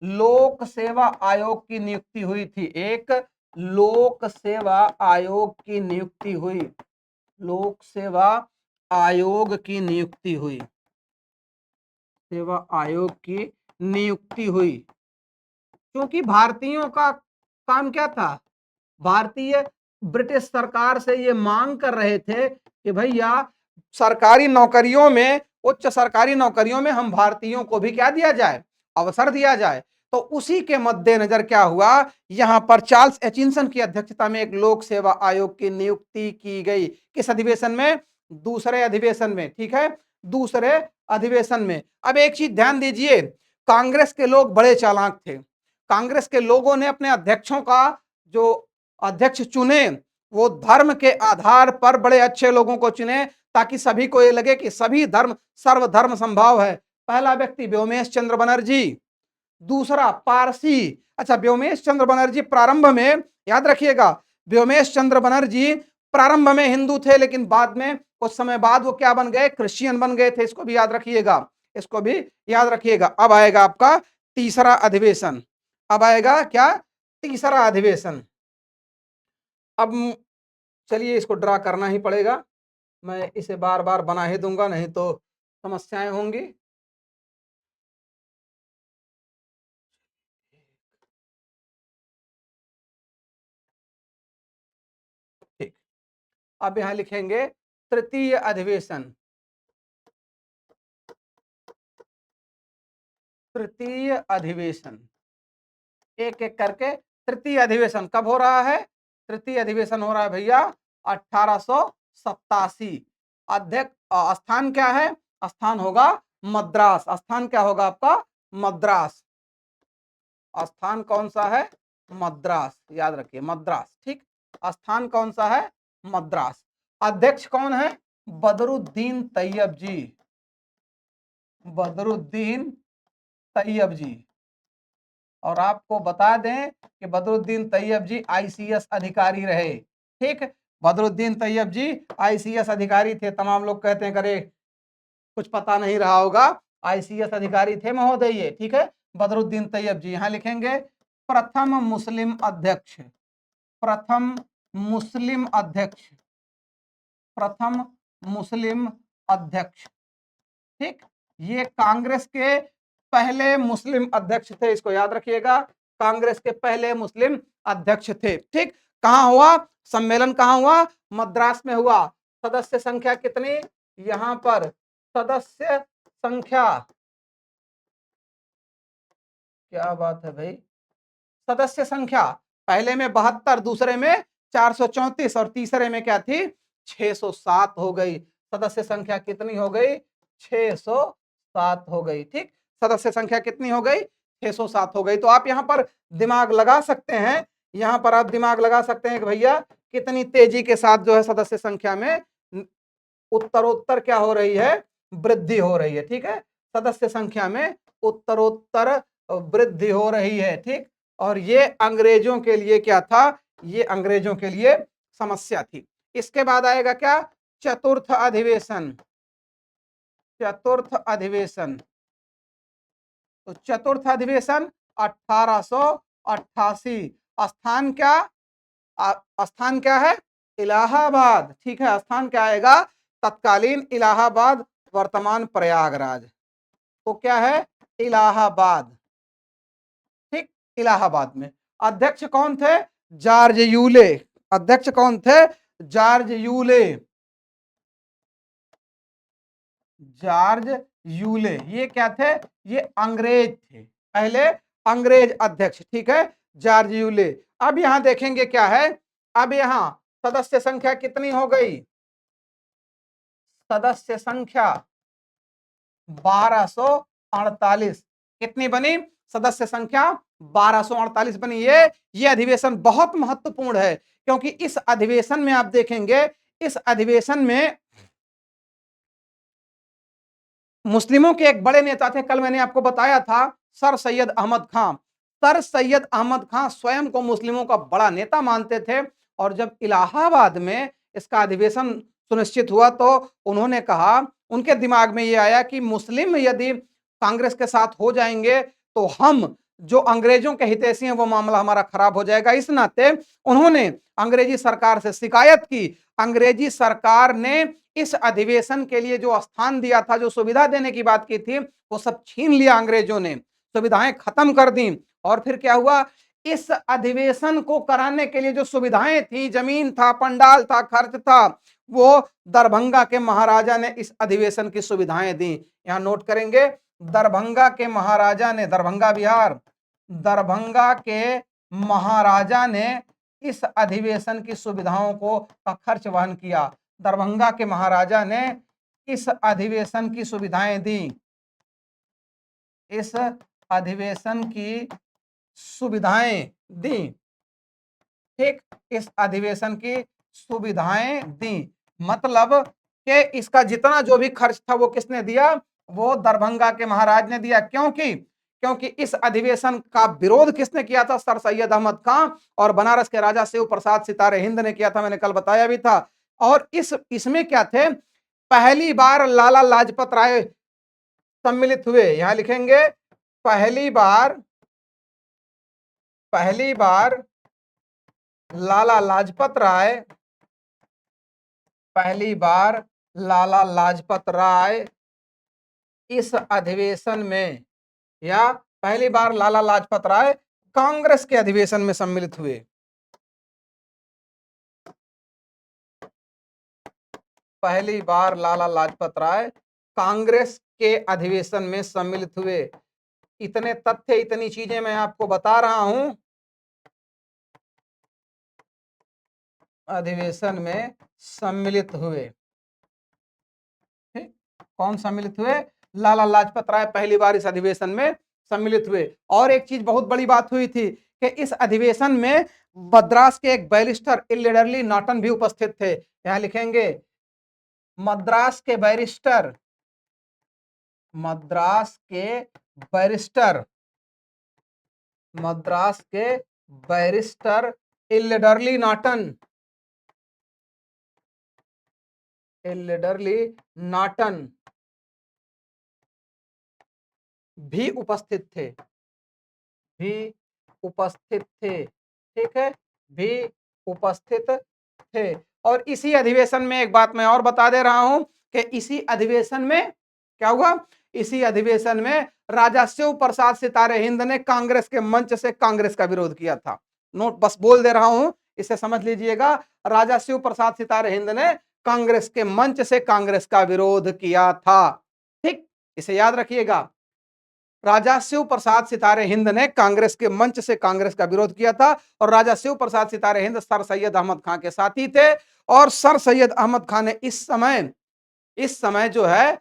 लोक सेवा आयोग की नियुक्ति हुई थी। एक लोक सेवा आयोग की नियुक्ति हुई। लोक सेवा आयोग की नियुक्ति हुई। सेवा आयोग की नियुक्ति हुई। क्योंकि भारतीयों का काम क्या था? भारतीय ब्रिटिश सरकार से ये मांग कर रहे थे कि भैया सरकारी नौकरियों में, उच्च सरकारी नौकरियों में हम भारतीयों को भी क्या दिया जाए? अवसर दिया जाए। तो उसी के मद्देनजर क्या हुआ, यहां पर चार्ल्स एचिंसन की अध्यक्षता में एक लोक सेवा आयोग की नियुक्ति की गई। किस अधिवेशन में? दूसरे अधिवेशन में। ठीक है, दूसरे अधिवेशन में। अब एक चीज ध्यान दीजिए, कांग्रेस के लोग बड़े चालाक थे। कांग्रेस के लोगों ने अपने अध्यक्षों का जो अध्यक्ष चुने वो धर्म के आधार पर बड़े अच्छे लोगों को चुने, ताकि सभी को ये लगे कि सभी धर्म सर्वधर्म संभाव है। पहला व्यक्ति व्योमेश चंद्र बनर्जी, दूसरा पारसी। अच्छा, व्योमेश चंद्र बनर्जी प्रारंभ में, याद रखिएगा, व्योमेश चंद्र बनर्जी प्रारंभ में हिंदू थे, लेकिन बाद में कुछ समय बाद वो क्या बन गए? क्रिश्चियन बन गए थे। इसको भी याद रखिएगा, इसको भी याद रखिएगा। अब आएगा आपका तीसरा अधिवेशन। अब आएगा क्या? तीसरा अधिवेशन। अब चलिए, इसको ड्रा करना ही पड़ेगा। मैं इसे बार बार बना ही दूंगा, नहीं तो समस्याएं होंगी। ठीक, अब यहां लिखेंगे तृतीय अधिवेशन। तृतीय अधिवेशन, एक एक करके। तृतीय अधिवेशन कब हो रहा है? तृतीय अधिवेशन हो रहा है भैया 1887। अध्यक्ष स्थान क्या है? स्थान होगा मद्रास। स्थान क्या होगा आपका? मद्रास। स्थान कौन सा है? मद्रास, याद रखिए, मद्रास। ठीक, स्थान कौन सा है? मद्रास। अध्यक्ष कौन है? बदरुद्दीन तैयब जी। बदरुद्दीन तैयब जी। और आपको बता दें कि बदरुद्दीन तैयब जी आईसीएस अधिकारी रहे। ठीक, बदरुद्दीन तैयब जी आईसीएस अधिकारी थे। तमाम लोग कहते हैं करे कुछ पता नहीं रहा होगा, आईसीएस अधिकारी थे महोदय ये। ठीक है, बदरुद्दीन तैयब जी। यहां लिखेंगे प्रथम मुस्लिम अध्यक्ष। प्रथम मुस्लिम अध्यक्ष। प्रथम मुस्लिम अध्यक्ष। ठीक, ये कांग्रेस के पहले मुस्लिम अध्यक्ष थे, इसको याद रखिएगा। कांग्रेस के पहले मुस्लिम अध्यक्ष थे। ठीक, कहां हुआ सम्मेलन? कहां हुआ? मद्रास में हुआ। सदस्य संख्या कितनी? यहां पर सदस्य संख्या, क्या बात है भाई, सदस्य संख्या पहले में 72, दूसरे में 434 और तीसरे में क्या थी? 607 हो गई। सदस्य संख्या कितनी हो गई? 607 हो गई। ठीक, सदस्य संख्या कितनी हो गई? 607 हो गई। तो आप यहां पर दिमाग लगा सकते हैं, यहां पर आप दिमाग लगा सकते हैं कि भैया कितनी तेजी के साथ जो है सदस्य संख्या में उत्तरोत्तर क्या हो रही है? वृद्धि हो रही है। ठीक है, सदस्य संख्या में उत्तरोत्तर वृद्धि हो रही है। ठीक, और ये अंग्रेजों के लिए क्या था? ये अंग्रेजों के लिए समस्या थी। इसके बाद आएगा क्या? चतुर्थ अधिवेशन। चतुर्थ अधिवेशन। तो चतुर्थ अधिवेशन 1888। स्थान क्या? स्थान क्या है? इलाहाबाद। ठीक है, स्थान क्या आएगा? तत्कालीन इलाहाबाद, वर्तमान प्रयागराज। तो क्या है? इलाहाबाद। ठीक, इलाहाबाद में। अध्यक्ष कौन थे? George Yule. अध्यक्ष कौन थे? George Yule. जॉर्ज यूले, ये क्या थे? ये अंग्रेज थे, पहले अंग्रेज अध्यक्ष। ठीक है, जॉर्ज यूले। अब यहां देखेंगे क्या है? अब यहां सदस्य संख्या कितनी हो गई? सदस्य संख्या 1248। कितनी बनी? सदस्य संख्या 1248 बनी। ये अधिवेशन बहुत महत्वपूर्ण है, क्योंकि इस अधिवेशन में आप देखेंगे, इस अधिवेशन में मुस्लिमों के एक बड़े नेता थे। कल मैंने आपको बताया था, सर सैयद अहमद खां। सर सैयद अहमद खां स्वयं को मुस्लिमों का बड़ा नेता मानते थे। और जब इलाहाबाद में इसका अधिवेशन सुनिश्चित हुआ तो उन्होंने कहा, उनके दिमाग में यह आया कि मुस्लिम यदि कांग्रेस के साथ हो जाएंगे तो हम जो अंग्रेजों के हितैषी हैं वो मामला हमारा खराब हो जाएगा। इस नाते उन्होंने अंग्रेजी सरकार से शिकायत की। अंग्रेजी सरकार ने इस अधिवेशन के लिए जो स्थान दिया था, जो सुविधा देने की बात की थी, वो सब छीन लिया अंग्रेजों ने, सुविधाएं खत्म कर दी। और फिर क्या हुआ? इस अधिवेशन को कराने के लिए जो सुविधाएं थी, जमीन था, पंडाल था, खर्च था, वो दरभंगा के महाराजा ने इस अधिवेशन की सुविधाएं दी। यहां नोट करेंगे, दरभंगा के महाराजा ने, दरभंगा बिहार, दरभंगा के महाराजा ने इस अधिवेशन की सुविधाओं को का खर्च वहन किया। दरभंगा के महाराजा ने इस अधिवेशन की सुविधाएं दी। इस अधिवेशन की सुविधाएं दी। ठीक, इस अधिवेशन की सुविधाएं दी, मतलब कि इसका जितना जो भी खर्च था वो किसने दिया? वो दरभंगा के महाराज ने दिया। क्योंकि इस अधिवेशन का विरोध किसने किया था? सर सैयद अहमद खां और बनारस के राजा शिव प्रसाद सितारे हिंद ने किया था। मैंने कल बताया भी था। और इसमें क्या थे? पहली बार लाला लाजपत राय सम्मिलित हुए। यहां लिखेंगे पहली बार लाला लाजपत राय, पहली बार लाला लाजपत राय इस अधिवेशन में, या पहली बार लाला लाजपत राय कांग्रेस के अधिवेशन में सम्मिलित हुए। पहली बार लाला लाजपत राय कांग्रेस के अधिवेशन में सम्मिलित हुए। इतने तथ्य, इतनी चीजें मैं आपको बता रहा हूं। अधिवेशन में सम्मिलित हुए। ठीक? कौन सम्मिलित हुए? लाला लाजपत राय पहली बार इस अधिवेशन में सम्मिलित हुए। और एक चीज बहुत बड़ी बात हुई थी कि इस अधिवेशन में मद्रास के एक बैरिस्टर इलिडरली नॉटन भी उपस्थित थे। यहां लिखेंगे मद्रास के बैरिस्टर, मद्रास के बैरिस्टर, मद्रास के बैरिस्टर इलिडरली नॉटन, इलिडरली नॉटन भी उपस्थित थे, भी उपस्थित थे। ठीक है, भी उपस्थित थे। और इसी अधिवेशन में एक बात मैं और बता दे रहा हूं कि इसी अधिवेशन में क्या हुआ? इसी अधिवेशन में राजा शिव प्रसाद सितारे हिंद ने कांग्रेस के मंच से कांग्रेस का विरोध किया था। नोट बस बोल दे रहा हूं, इसे समझ लीजिएगा। राजा शिव प्रसाद सितारे हिंद ने कांग्रेस के मंच से कांग्रेस का विरोध किया था। ठीक, इसे याद रखिएगा। राजा शिव प्रसाद सितारे हिंद ने कांग्रेस के मंच से कांग्रेस का विरोध किया था। और राजा शिव प्रसाद सितारे हिंद सर सैयद अहमद खां के साथी थे। और सर सैयद अहमद खां ने इस समय जो है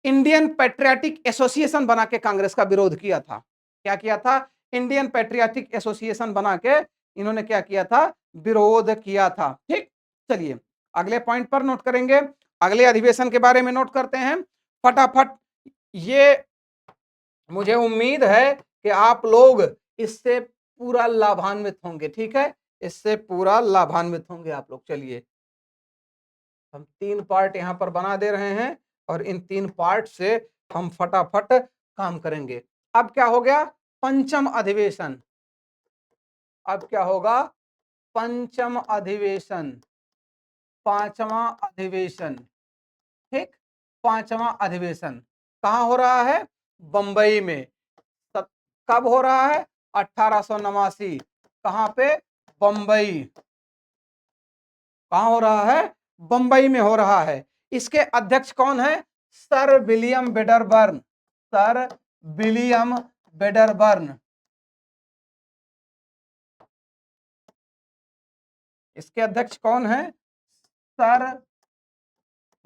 इंडियन पैट्रियाटिक एसोसिएशन बना के कांग्रेस का विरोध किया था। क्या किया था? इंडियन पैट्रियाटिक एसोसिएशन बना के इन्होंने क्या किया था? विरोध किया था। ठीक, चलिए अगले पॉइंट पर नोट करेंगे। अगले अधिवेशन के बारे में नोट करते हैं फटाफट। ये मुझे उम्मीद है कि आप लोग इससे पूरा लाभान्वित होंगे। ठीक है, इससे पूरा लाभान्वित होंगे आप लोग। चलिए हम 3 पार्ट यहां पर बना दे रहे हैं और इन 3 पार्ट से हम फटाफट काम करेंगे। अब क्या हो गया? पंचम अधिवेशन। अब क्या होगा? पंचम अधिवेशन, पांचवा अधिवेशन। ठीक, पांचवा अधिवेशन कहां हो रहा है? बंबई में। कब हो रहा है? 1889। कहां पे? बंबई। कहां हो रहा है? बंबई में हो रहा है। इसके अध्यक्ष कौन है? Sir William Wedderburn. Sir William Wedderburn. इसके अध्यक्ष कौन है? Sir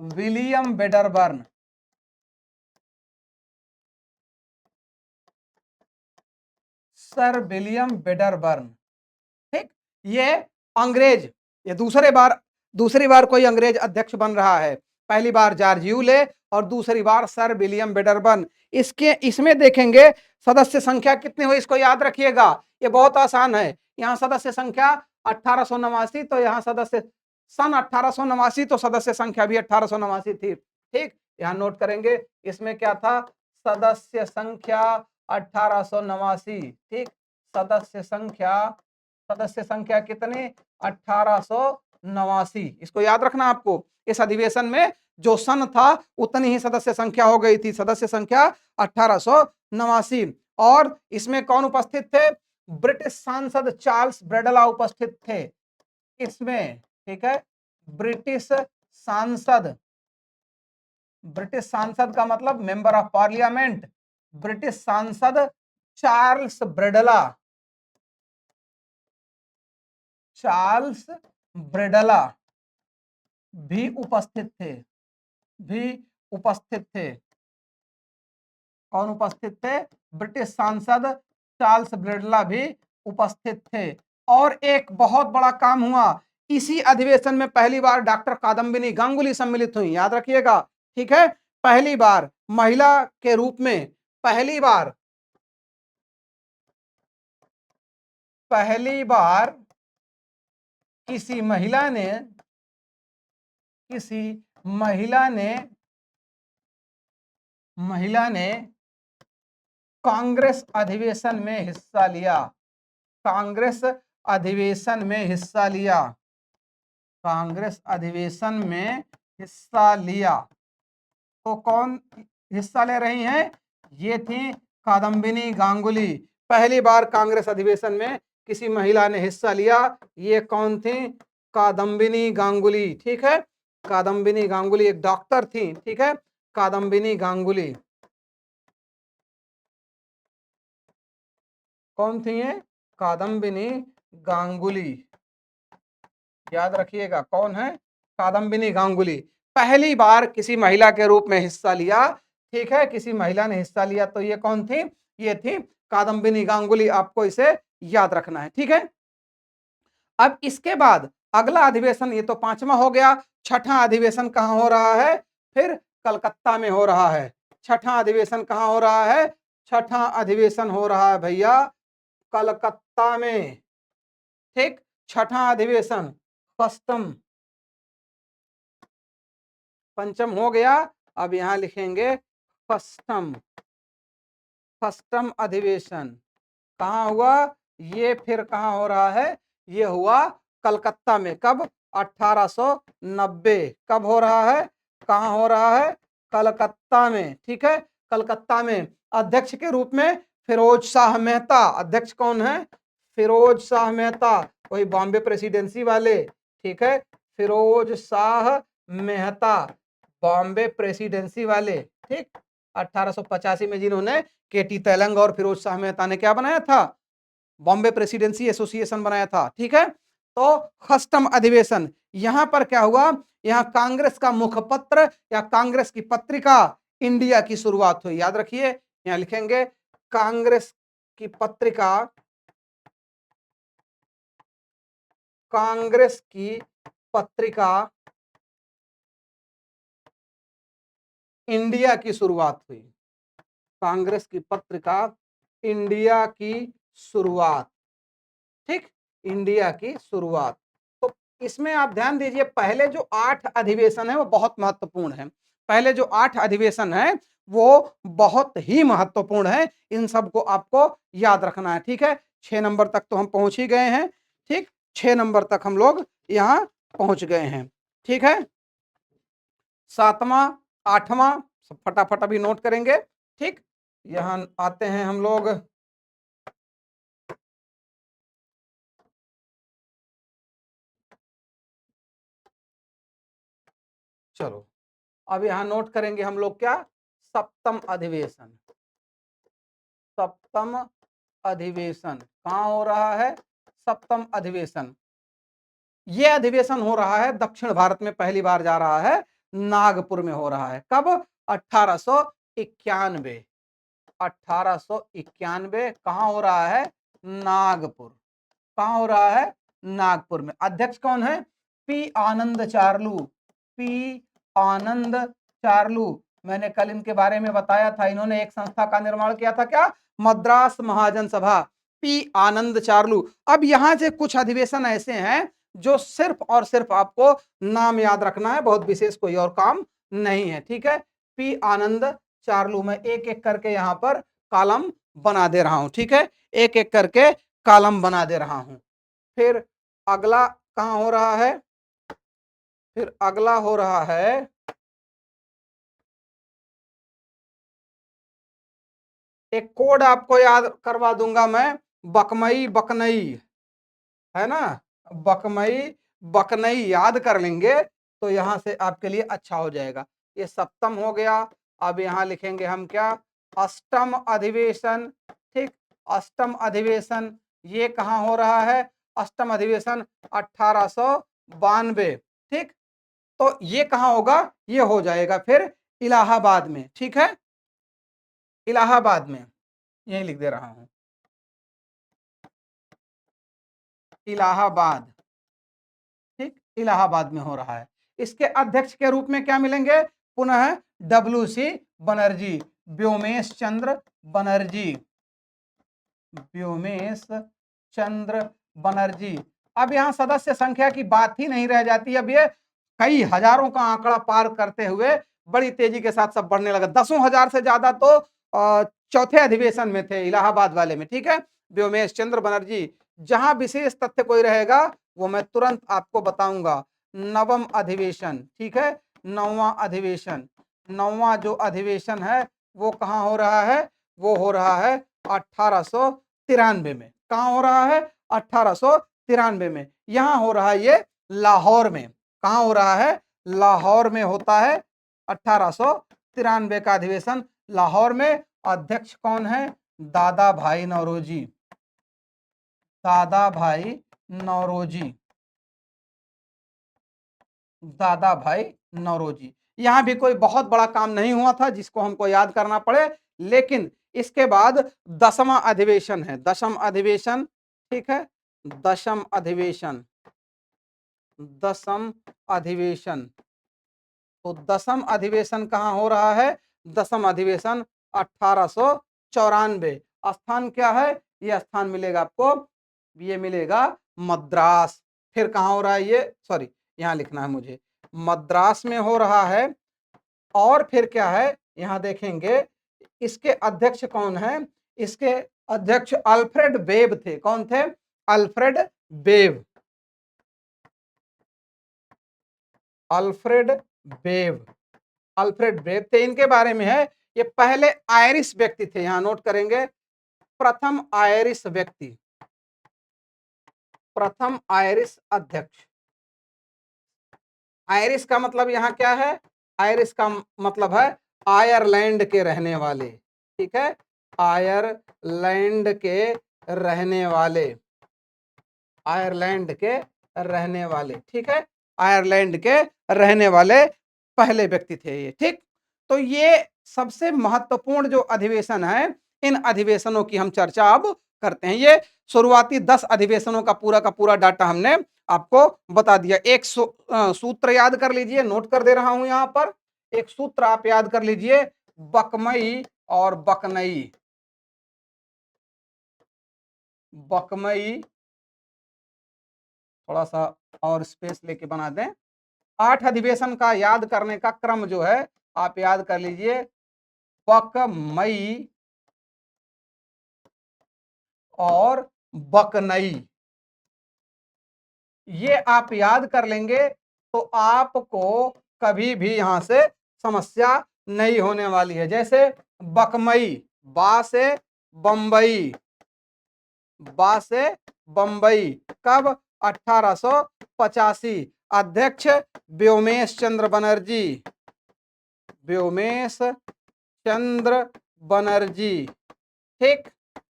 William Wedderburn. Sir William Wedderburn. ठीक, ये अंग्रेज, ये दूसरी बार कोई अंग्रेज अध्यक्ष बन रहा है। पहली बार जॉर्ज यूले और दूसरी बार सर विलियम वेडरबर्न। इसमें देखेंगे सदस्य संख्या कितनी हुई, इसको याद रखिएगा। ये बहुत आसान है। यहाँ सदस्य संख्या 1889, तो यहाँ सदस्य सन 1889, तो सदस्य संख्या भी 1889 थी। ठीक, यहाँ नोट करेंगे इसमें क्या था? सदस्य संख्या 1889। ठीक, सदस्य संख्या कितनी? 1889। इसको याद रखना आपको। इस अधिवेशन में जो सन था उतनी ही सदस्य संख्या हो गई थी। सदस्य संख्या 1889। और इसमें कौन उपस्थित थे? ब्रिटिश सांसद चार्ल्स ब्रैडला उपस्थित थे इसमें। ठीक है, ब्रिटिश सांसद, ब्रिटिश सांसद का मतलब मेंबर ऑफ पार्लियामेंट। ब्रिटिश सांसद चार्ल्स ब्रिडला, चार्ल्स ब्रिडला भी उपस्थित थे, भी उपस्थित थे। कौन उपस्थित थे? ब्रिटिश सांसद चार्ल्स ब्रिडला भी उपस्थित थे। और एक बहुत बड़ा काम हुआ, इसी अधिवेशन में पहली बार डॉक्टर कादम्बिनी गांगुली सम्मिलित हुई, याद रखिएगा, ठीक है। पहली बार महिला के रूप में, पहली बार किसी महिला ने, किसी महिला ने कांग्रेस अधिवेशन में हिस्सा लिया, कांग्रेस अधिवेशन में हिस्सा लिया, कांग्रेस अधिवेशन में हिस्सा लिया। तो कौन हिस्सा ले रही हैं? ये थी कादम्बिनी गांगुली। पहली बार कांग्रेस अधिवेशन में किसी महिला ने हिस्सा लिया, ये कौन थी? कादम्बिनी गांगुली, ठीक है। कादम्बिनी गांगुली एक डॉक्टर थी, ठीक है, कादम्बिनी गांगुली। कौन थी ये? कादम्बिनी गांगुली, याद रखिएगा, कौन है? कादम्बिनी गांगुली। पहली बार किसी महिला के रूप में हिस्सा लिया, ठीक है, किसी महिला ने हिस्सा लिया, तो ये कौन थी? ये थी कादम्बिनी गांगुली। आपको इसे याद रखना है, ठीक है। अब इसके बाद अगला अधिवेशन, ये तो पांचवा हो गया, छठा अधिवेशन कहां हो रहा है? फिर कलकत्ता में हो रहा है। छठा अधिवेशन कहां हो रहा है? छठा अधिवेशन हो रहा है भैया कलकत्ता में, ठीक। छठा अधिवेशन, कस्टम, पंचम हो गया, अब यहां लिखेंगे कस्टम, कस्टम अधिवेशन कहां हुआ? ये फिर कहां हो रहा है? ये हुआ कलकत्ता में। कब? 1890। कब हो रहा है? कहां हो रहा है? कलकत्ता में, ठीक है, कलकत्ता में। अध्यक्ष के रूप में फिरोज शाह मेहता, अध्यक्ष कौन है? फिरोज शाह मेहता, वही बॉम्बे प्रेसिडेंसी वाले, ठीक है, फिरोज शाह मेहता, बॉम्बे प्रेसिडेंसी वाले, ठीक। 1885 में जिन्होंने केटी तेलंग और फिरोज शाह मेहता ने क्या बनाया था? बॉम्बे प्रेसिडेंसी एसोसिएशन बनाया था, ठीक है। तो कस्टम अधिवेशन, यहां पर क्या हुआ? यहां कांग्रेस का मुखपत्र या कांग्रेस की पत्रिका इंडिया की शुरुआत हुई, याद रखिए, यहां लिखेंगे कांग्रेस की पत्रिका, कांग्रेस की पत्रिका इंडिया की शुरुआत हुई, कांग्रेस की पत्रिका इंडिया की शुरुआत, ठीक, इंडिया की शुरुआत। तो इसमें आप ध्यान दीजिए, पहले जो 8 अधिवेशन है वो बहुत महत्वपूर्ण है, पहले जो 8 अधिवेशन है वो बहुत ही महत्वपूर्ण है, इन सबको आपको याद रखना है, ठीक है। 6 नंबर तक तो हम पहुंच ही गए हैं, ठीक, 6 नंबर तक हम लोग यहां पहुंच गए हैं, ठीक है। सातवां, आठवां सब फटाफट अभी नोट करेंगे, ठीक। यहां आते हैं हम लोग, चलो अब यहां नोट करेंगे हम लोग क्या? सप्तम अधिवेशन, सप्तम अधिवेशन कहां हो रहा है? सप्तम अधिवेशन, यह अधिवेशन हो रहा है दक्षिण भारत में, पहली बार जा रहा है नागपुर में हो रहा है। कब? 1891, 1891 कहां हो रहा है? नागपुर, कहां हो रहा है? नागपुर में। अध्यक्ष कौन है? पी आनंद चार्लू, पी आनंद चार्लू, मैंने कल इनके बारे में बताया था, इन्होंने एक संस्था का निर्माण किया था, क्या? मद्रास महाजन सभा, पी आनंद चार्लू। अब यहां से कुछ अधिवेशन ऐसे हैं जो सिर्फ और सिर्फ आपको नाम याद रखना है, बहुत विशेष कोई और काम नहीं है, ठीक है। पी आनंद चार्लू, मैं एक एक करके यहां पर कॉलम बना दे रहा हूं, ठीक है, एक एक करके कॉलम बना दे रहा हूं। फिर अगला कहां हो रहा है? फिर अगला हो रहा है, एक कोड आपको याद करवा दूंगा मैं, बकमई बकनई, है ना, बकमई बकनई याद कर लेंगे तो यहां से आपके लिए अच्छा हो जाएगा। ये सप्तम हो गया, अब यहां लिखेंगे हम क्या? अष्टम अधिवेशन, ठीक, अष्टम अधिवेशन ये कहाँ हो रहा है? अष्टम अधिवेशन 1892। ठीक, तो ये कहाँ होगा? ये हो जाएगा फिर इलाहाबाद में। ठीक है, इलाहाबाद में, यही लिख दे रहा हूं, इलाहाबाद। ठीक, इलाहाबाद में हो रहा है। इसके अध्यक्ष के रूप में क्या मिलेंगे? पुनः WC बनर्जी, व्योमेश चंद्र बनर्जी, व्योमेश चंद्र बनर्जी। अब यहाँ सदस्य संख्या की बात ही नहीं रह जाती, अब ये कई हजारों का आंकड़ा पार करते हुए बड़ी तेजी के साथ सब बढ़ने लगा। 10,000 से ज्यादा तो चौथे अधिवेशन में थे, इलाहाबाद वाले में। ठीक है, व्योमेश चंद्र बनर्जी। जहां विशेष तथ्य कोई रहेगा वो मैं तुरंत आपको बताऊंगा। नवम अधिवेशन, ठीक है, नौवां अधिवेशन, नौवां जो अधिवेशन है वो कहाँ हो रहा है? वो हो रहा है 1893 में। कहाँ हो रहा है? 1893 में। यहां हो रहा है ये लाहौर में। कहाँ हो रहा है? लाहौर में होता है 1893 का अधिवेशन, लाहौर में। अध्यक्ष कौन है? दादा भाई नौरोजी, दादा भाई नौरोजी, दादा भाई नौरोजी। यहां भी कोई बहुत बड़ा काम नहीं हुआ था जिसको हमको याद करना पड़े, लेकिन इसके बाद 10वां अधिवेशन है, 10वां अधिवेशन। ठीक है, 10वां अधिवेशन, 10वां अधिवेशन। तो 10वां अधिवेशन कहाँ हो रहा है? 10वां अधिवेशन 1894। स्थान क्या है? ये स्थान मिलेगा आपको, ये मिलेगा मद्रास। फिर कहाँ हो रहा है ये? सॉरी, यहाँ लिखना है मुझे, मद्रास में हो रहा है। और फिर क्या है यहाँ देखेंगे, इसके अध्यक्ष कौन है? इसके अध्यक्ष अल्फ्रेड बेब थे। कौन थे? Alfred Babbage, Alfred Babbage, Alfred Babbage थे। इनके बारे में है, ये पहले आयरिश व्यक्ति थे, यहां नोट करेंगे, प्रथम आयरिश व्यक्ति, प्रथम आयरिश अध्यक्ष। आयरिश का मतलब यहाँ क्या है? आयरिश का मतलब है आयरलैंड के रहने वाले। ठीक है, आयरलैंड के रहने वाले, आयरलैंड के रहने वाले। ठीक है, आयरलैंड के रहने वाले पहले व्यक्ति थे ये। ठीक, तो ये सबसे महत्वपूर्ण जो अधिवेशन है, इन अधिवेशनों की हम चर्चा अब करते हैं। ये शुरुआती 10 अधिवेशनों का पूरा डाटा हमने आपको बता दिया। एक सूत्र याद कर लीजिए, नोट कर दे रहा हूं यहां पर। एक सूत्र आप याद कर लीजिए, बकमई और बकनई, बकमई, थोड़ा सा और स्पेस लेके बना दें। 8 अधिवेशन का याद करने का क्रम जो है आप याद कर लीजिए, बकमई और बकनई, ये आप याद कर लेंगे तो आपको कभी भी यहां से समस्या नहीं होने वाली है। जैसे बकमई, बा से बंबई, बा से बंबई, कब? 1885। अध्यक्ष व्योमेश चंद्र बनर्जी, व्योमेश चंद्र बनर्जी। ठीक,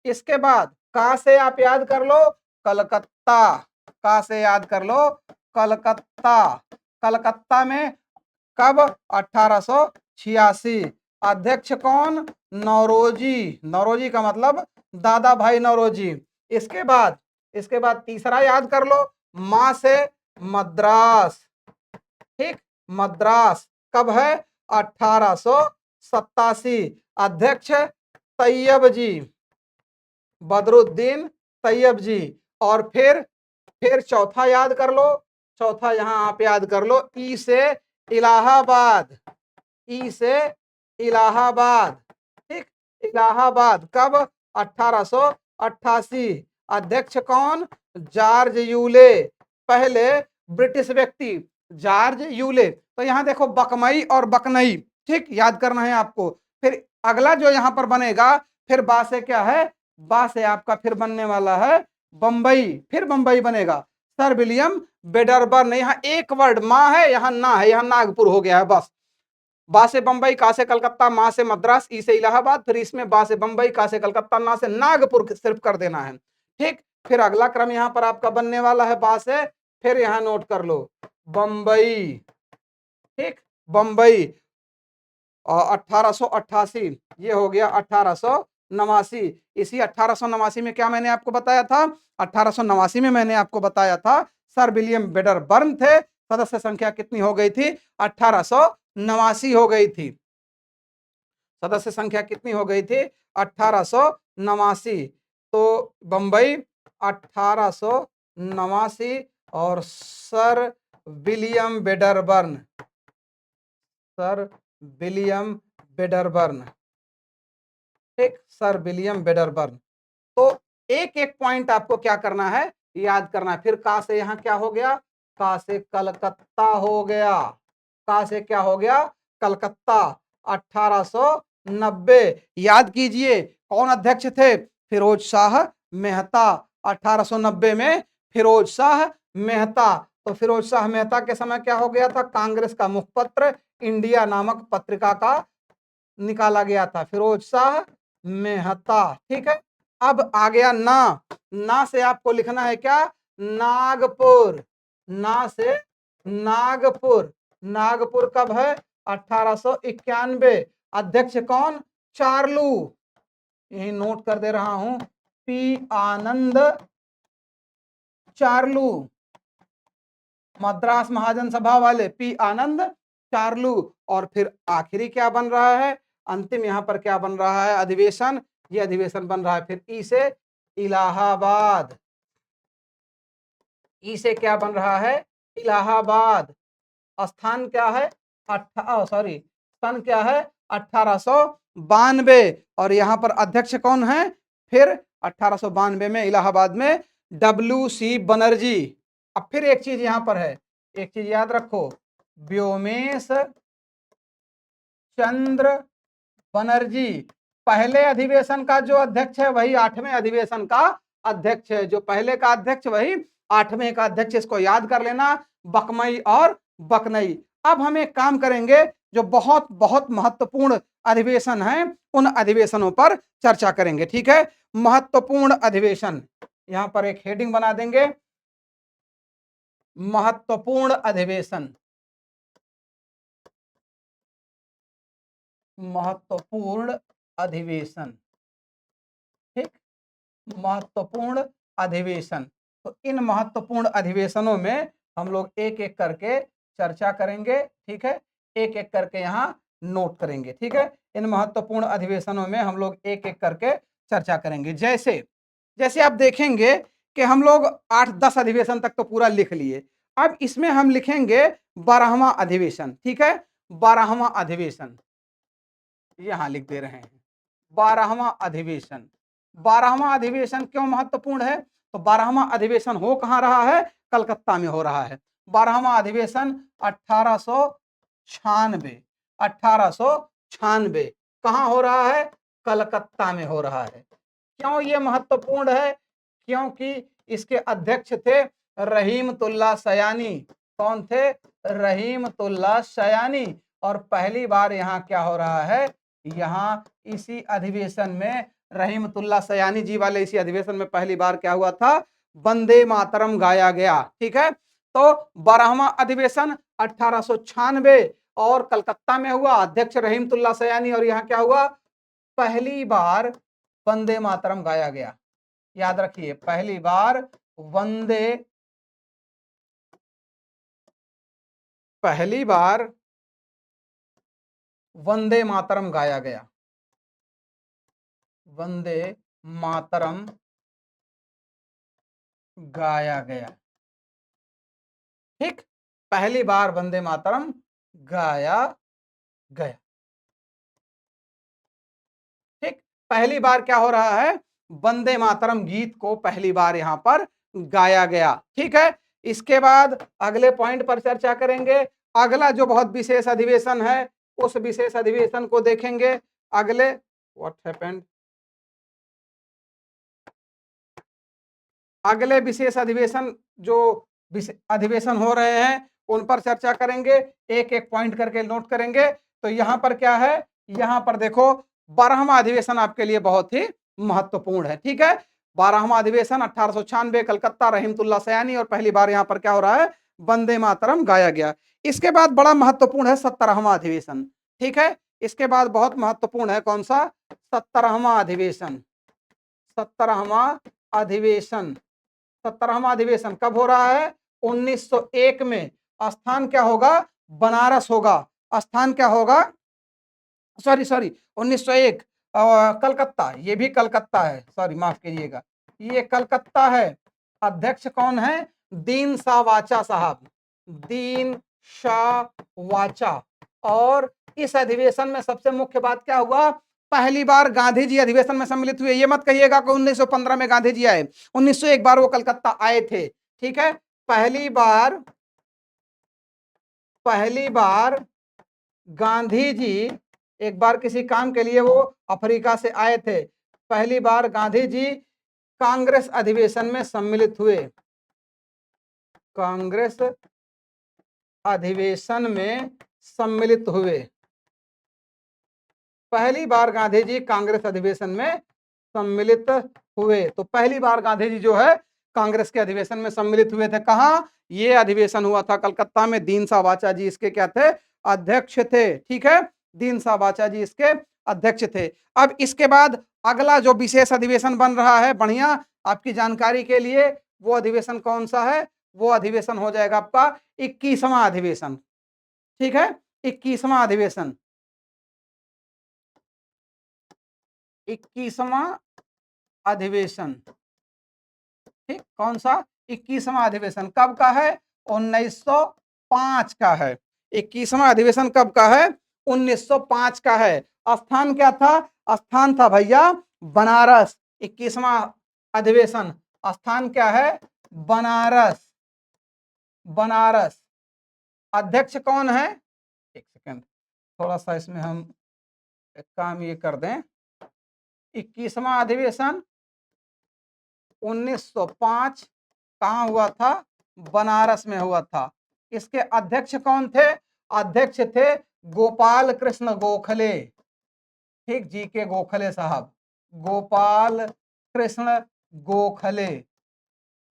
इसके बाद का से आप याद कर लो, कलकत्ता, का से याद कर लो, कलकत्ता, कलकत्ता में कब? 1886। अध्यक्ष कौन? नौरोजी, नौरोजी का मतलब दादा भाई नौरोजी। इसके बाद तीसरा याद कर लो, मां से मद्रास। ठीक, मद्रास कब है? 1887। अध्यक्ष तैयब जी, बदरुद्दीन तैयब जी। और फिर चौथा याद कर लो, चौथा यहां आप याद कर लो, ई से इलाहाबाद, ई से इलाहाबाद। ठीक, इलाहाबाद कब? 1888। अध्यक्ष कौन? जॉर्ज यूले, पहले ब्रिटिश व्यक्ति जॉर्ज यूले। तो यहां देखो बकमई और बकनई, ठीक, याद करना है आपको। फिर अगला जो यहां पर बनेगा, फिर बा से क्या है? बा से आपका फिर बनने वाला है बंबई, फिर बंबई बनेगा। सर विलियम बेडरबर्न, यहाँ एक वर्ड मां है, यहाँ ना है, यहाँ नागपुर हो गया है बस। बा से बंबई, का से कलकत्ता, मा से मद्रास, ई से इलाहाबाद, फिर इसमें बा से बंबई, का से कलकत्ता, ना से नागपुर सिर्फ कर देना है। ठीक, फिर अगला क्रम यहां पर आपका बनने वाला है बा से, फिर यहां नोट कर लो बंबई। ठीक, बंबई और 1888 ये हो गया 1889। इसी 1889 में क्या मैंने आपको बताया था, 1889 में मैंने आपको बताया था सर विलियम वेडरबर्न थे। सदस्य संख्या कितनी हो गई थी, 1889 हो गई थी। सदस्य संख्या कितनी हो गई थी, 1889। तो बंबई 1889 और sir William Wedderburn, sir William Wedderburn. ठीक, सर विलियम वेडरबर्न। तो एक एक पॉइंट आपको क्या करना है, याद करना है। फिर का से यहां क्या हो गया, का से कलकत्ता हो गया, का से क्या हो गया, कलकत्ता। 1890 याद कीजिए कौन अध्यक्ष थे, फिरोज शाह मेहता। 1890 में फिरोज शाह मेहता। तो फिरोज शाह मेहता के समय क्या हो गया था, कांग्रेस का मुखपत्र इंडिया नामक पत्रिका का निकाला गया था, फिरोज शाह मेहता। ठीक है, अब आ गया ना, ना से आपको लिखना है क्या, नागपुर, ना से नागपुर। नागपुर कब है, 1891। अध्यक्ष कौन, चार्लू, यही नोट कर दे रहा हूं, पी आनंद चार्लू, मद्रास महाजन सभा वाले पी आनंद चार्लू। और फिर आखिरी क्या बन रहा है, अंतिम यहां पर क्या बन रहा है, अधिवेशन, ये अधिवेशन बन रहा है फिर ई से इलाहाबाद। ई से क्या बन रहा है, इलाहाबाद। स्थान क्या है, सॉरी सन क्या है, 1892। और यहां पर अध्यक्ष कौन है, फिर 1892 में इलाहाबाद में WC बनर्जी। अब फिर एक चीज यहां पर है, एक चीज याद रखो, व्योमेश चंद्र बनर्जी पहले अधिवेशन का जो अध्यक्ष है वही 8वें अधिवेशन का अध्यक्ष है, जो पहले का अध्यक्ष वही 8वें का अध्यक्ष। इसको याद कर लेना, बकमई और बकनई। अब हम एक काम करेंगे, जो बहुत बहुत महत्वपूर्ण अधिवेशन है उन अधिवेशनों पर चर्चा करेंगे। ठीक है, महत्वपूर्ण अधिवेशन, यहां पर एक हेडिंग बना देंगे, महत्वपूर्ण अधिवेशन, महत्वपूर्ण अधिवेशन। ठीक, महत्वपूर्ण अधिवेशन। तो इन महत्वपूर्ण अधिवेशनों में हम लोग एक एक करके चर्चा करेंगे। ठीक है, एक एक करके यहाँ नोट करेंगे। ठीक है, इन महत्वपूर्ण अधिवेशनों में हम लोग एक एक करके चर्चा करेंगे। जैसे जैसे आप देखेंगे कि हम लोग 8-10 अधिवेशन तक तो पूरा लिख लिए। अब इसमें हम लिखेंगे 12वां अधिवेशन। ठीक है, 12वां अधिवेशन यहां लिख दे रहे हैं, 12वां अधिवेशन। 12वां अधिवेशन क्यों महत्वपूर्ण है, तो 12वां अधिवेशन हो कहां रहा है, कलकत्ता में हो रहा है। 12वां अधिवेशन 1896, 1896 कहां हो रहा है, कलकत्ता में हो रहा है। क्यों ये महत्वपूर्ण है, क्योंकि इसके अध्यक्ष थे रहीमतुल्लाह सयानी। कौन थे, रहीमतुल्लाह सयानी। और पहली बार यहाँ क्या हो रहा है, यहाँ इसी अधिवेशन में रहीमतुल्लाह सयानी जी वाले इसी अधिवेशन में पहली बार क्या हुआ था, वंदे मातरम गाया गया। ठीक है, तो 12वां अधिवेशन 1896 और कलकत्ता में हुआ, अध्यक्ष रहीमतुल्लाह सयानी, और यहाँ क्या हुआ, पहली बार वंदे मातरम गाया गया। याद रखिए, पहली बार पहली बार वंदे मातरम गाया गया, वंदे मातरम गाया गया। ठीक, पहली बार वंदे मातरम गाया गया। ठीक, पहली बार क्या हो रहा है, वंदे मातरम गीत को पहली बार यहां पर गाया गया। ठीक है, इसके बाद अगले पॉइंट पर चर्चा करेंगे। अगला जो बहुत विशेष अधिवेशन है उस विशेष अधिवेशन को देखेंगे। अगले व्हाट हैपेंड, अगले विशेष अधिवेशन जो अधिवेशन हो रहे हैं उन पर चर्चा करेंगे, एक एक पॉइंट करके नोट करेंगे। तो यहां पर क्या है, यहां पर देखो 12वां अधिवेशन आपके लिए बहुत ही महत्वपूर्ण है। ठीक है, 12वां अधिवेशन 1896 कलकत्ता, रहीमतुल्लाह सयानी, और पहली बार यहां पर क्या हो रहा है, वंदे मातरम गाया गया। इसके बाद बड़ा महत्वपूर्ण है 17वां अधिवेशन। ठीक है, इसके बाद बहुत महत्वपूर्ण है कौन सा, 17वां अधिवेशन। 17वां अधिवेशन, 17वां अधिवेशन कब हो रहा है, 1901 में। स्थान क्या होगा, बनारस होगा। स्थान क्या होगा, सॉरी सॉरी 1901 कलकत्ता, ये भी कलकत्ता है, सॉरी माफ कीजिएगा, ये कलकत्ता है। अध्यक्ष कौन है, दीन शाह वाचा साहब, दीन शाह वाचा। और इस अधिवेशन में सबसे मुख्य बात क्या हुआ, पहली बार गांधी जी अधिवेशन में सम्मिलित हुए। ये मत कहिएगा कि 1915 में गांधी जी आए, 1901 बार वो कलकत्ता आए थे। ठीक है, पहली बार गांधी जी एक बार किसी काम के लिए वो अफ्रीका से आए थे। पहली बार गांधी जी कांग्रेस अधिवेशन में सम्मिलित हुए, कांग्रेस अधिवेशन में सम्मिलित हुए। पहली बार गांधी जी कांग्रेस अधिवेशन में सम्मिलित हुए। तो पहली बार गांधी जी जो है कांग्रेस के अधिवेशन में सम्मिलित हुए थे। कहां, ये अधिवेशन हुआ था कलकत्ता में। दीन शाह वाचा जी इसके क्या थे, अध्यक्ष थे। ठीक है, दीन शाह वाचा जी इसके अध्यक्ष थे। अब इसके बाद अगला जो विशेष अधिवेशन बन रहा है, बढ़िया आपकी जानकारी के लिए, वो अधिवेशन कौन सा है, वो अधिवेशन हो जाएगा आपका 21वां अधिवेशन। ठीक है, 21वां अधिवेशन, 21वां अधिवेशन। ठीक, कौन सा, 21वां अधिवेशन कब का है, 1905 का है। 21वां अधिवेशन कब का है, 1905 का है। स्थान क्या था, स्थान था भैया बनारस। 21वां अधिवेशन, स्थान क्या है, बनारस, बनारस। अध्यक्ष कौन है, एक सेकंड, थोड़ा सा इसमें हम एक काम ये कर दें। 21वां अधिवेशन 1905 कहाँ हुआ था, बनारस में हुआ था। इसके अध्यक्ष कौन थे, अध्यक्ष थे गोपाल कृष्ण गोखले। ठीक, जी के गोखले साहब, गोपाल कृष्ण गोखले।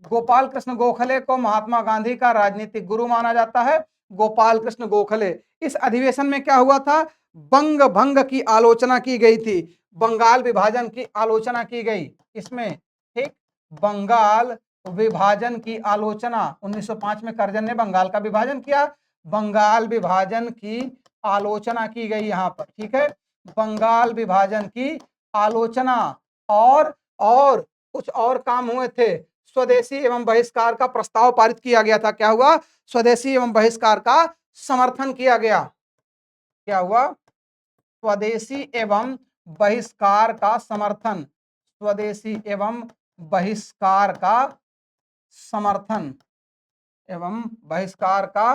गोपाल कृष्ण गोखले को महात्मा गांधी का राजनीतिक गुरु माना जाता है। गोपाल कृष्ण गोखले। इस अधिवेशन में क्या हुआ था, बंग भंग की आलोचना की गई थी, बंगाल विभाजन की आलोचना की गई इसमें। ठीक, बंगाल विभाजन की आलोचना 1905 में करजन ने बंगाल का विभाजन किया, बंगाल विभाजन की आलोचना की गई यहां पर। ठीक है, बंगाल विभाजन की आलोचना। और कुछ और काम हुए थे। स्वदेशी एवं बहिष्कार का प्रस्ताव पारित किया गया था। क्या हुआ, स्वदेशी एवं बहिष्कार का समर्थन किया गया। क्या हुआ, स्वदेशी एवं बहिष्कार का समर्थन, स्वदेशी एवं बहिष्कार का समर्थन, एवं बहिष्कार का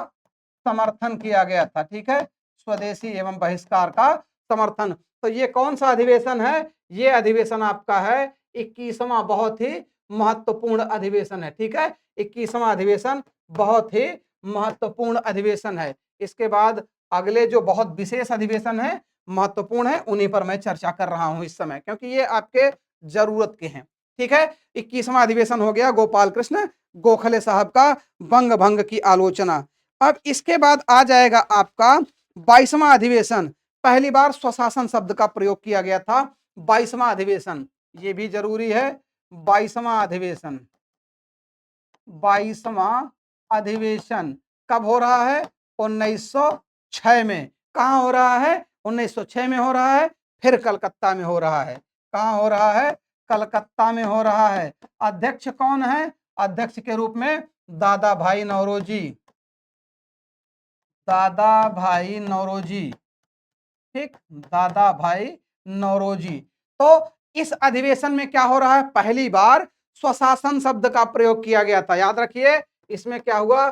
समर्थन किया गया था। ठीक है, स्वदेशी एवं बहिष्कार का समर्थन। तो ये कौन सा अधिवेशन है, ये अधिवेशन आपका है 21वां, बहुत ही महत्वपूर्ण अधिवेशन है। ठीक है, 21वां अधिवेशन बहुत ही महत्वपूर्ण अधिवेशन है। इसके बाद अगले जो बहुत विशेष अधिवेशन है, महत्वपूर्ण है, उन्हीं पर मैं चर्चा कर रहा हूं इस समय, क्योंकि ये आपके जरूरत के हैं। ठीक है, 21वां अधिवेशन हो गया गोपाल कृष्ण गोखले साहब का, बंग भंग की आलोचना। अब इसके बाद आ जाएगा आपका 22वां अधिवेशन। पहली बार स्वशासन शब्द का प्रयोग किया गया था, 22वां अधिवेशन, ये भी जरूरी है। 22वां अधिवेशन, 22वां अधिवेशन कब हो रहा है, 1906 में। कहां हो रहा है, 1906 में हो रहा है, फिर कलकत्ता में हो रहा है। कहां हो रहा है, कलकत्ता में हो रहा है। अध्यक्ष कौन है, अध्यक्ष के रूप में दादा भाई नौरोजी, दादा भाई नौरोजी। ठीक, दादा भाई नौरोजी। तो इस अधिवेशन में क्या हो रहा है, पहली बार स्वशासन शब्द का प्रयोग किया गया था। याद रखिए, इसमें क्या हुआ,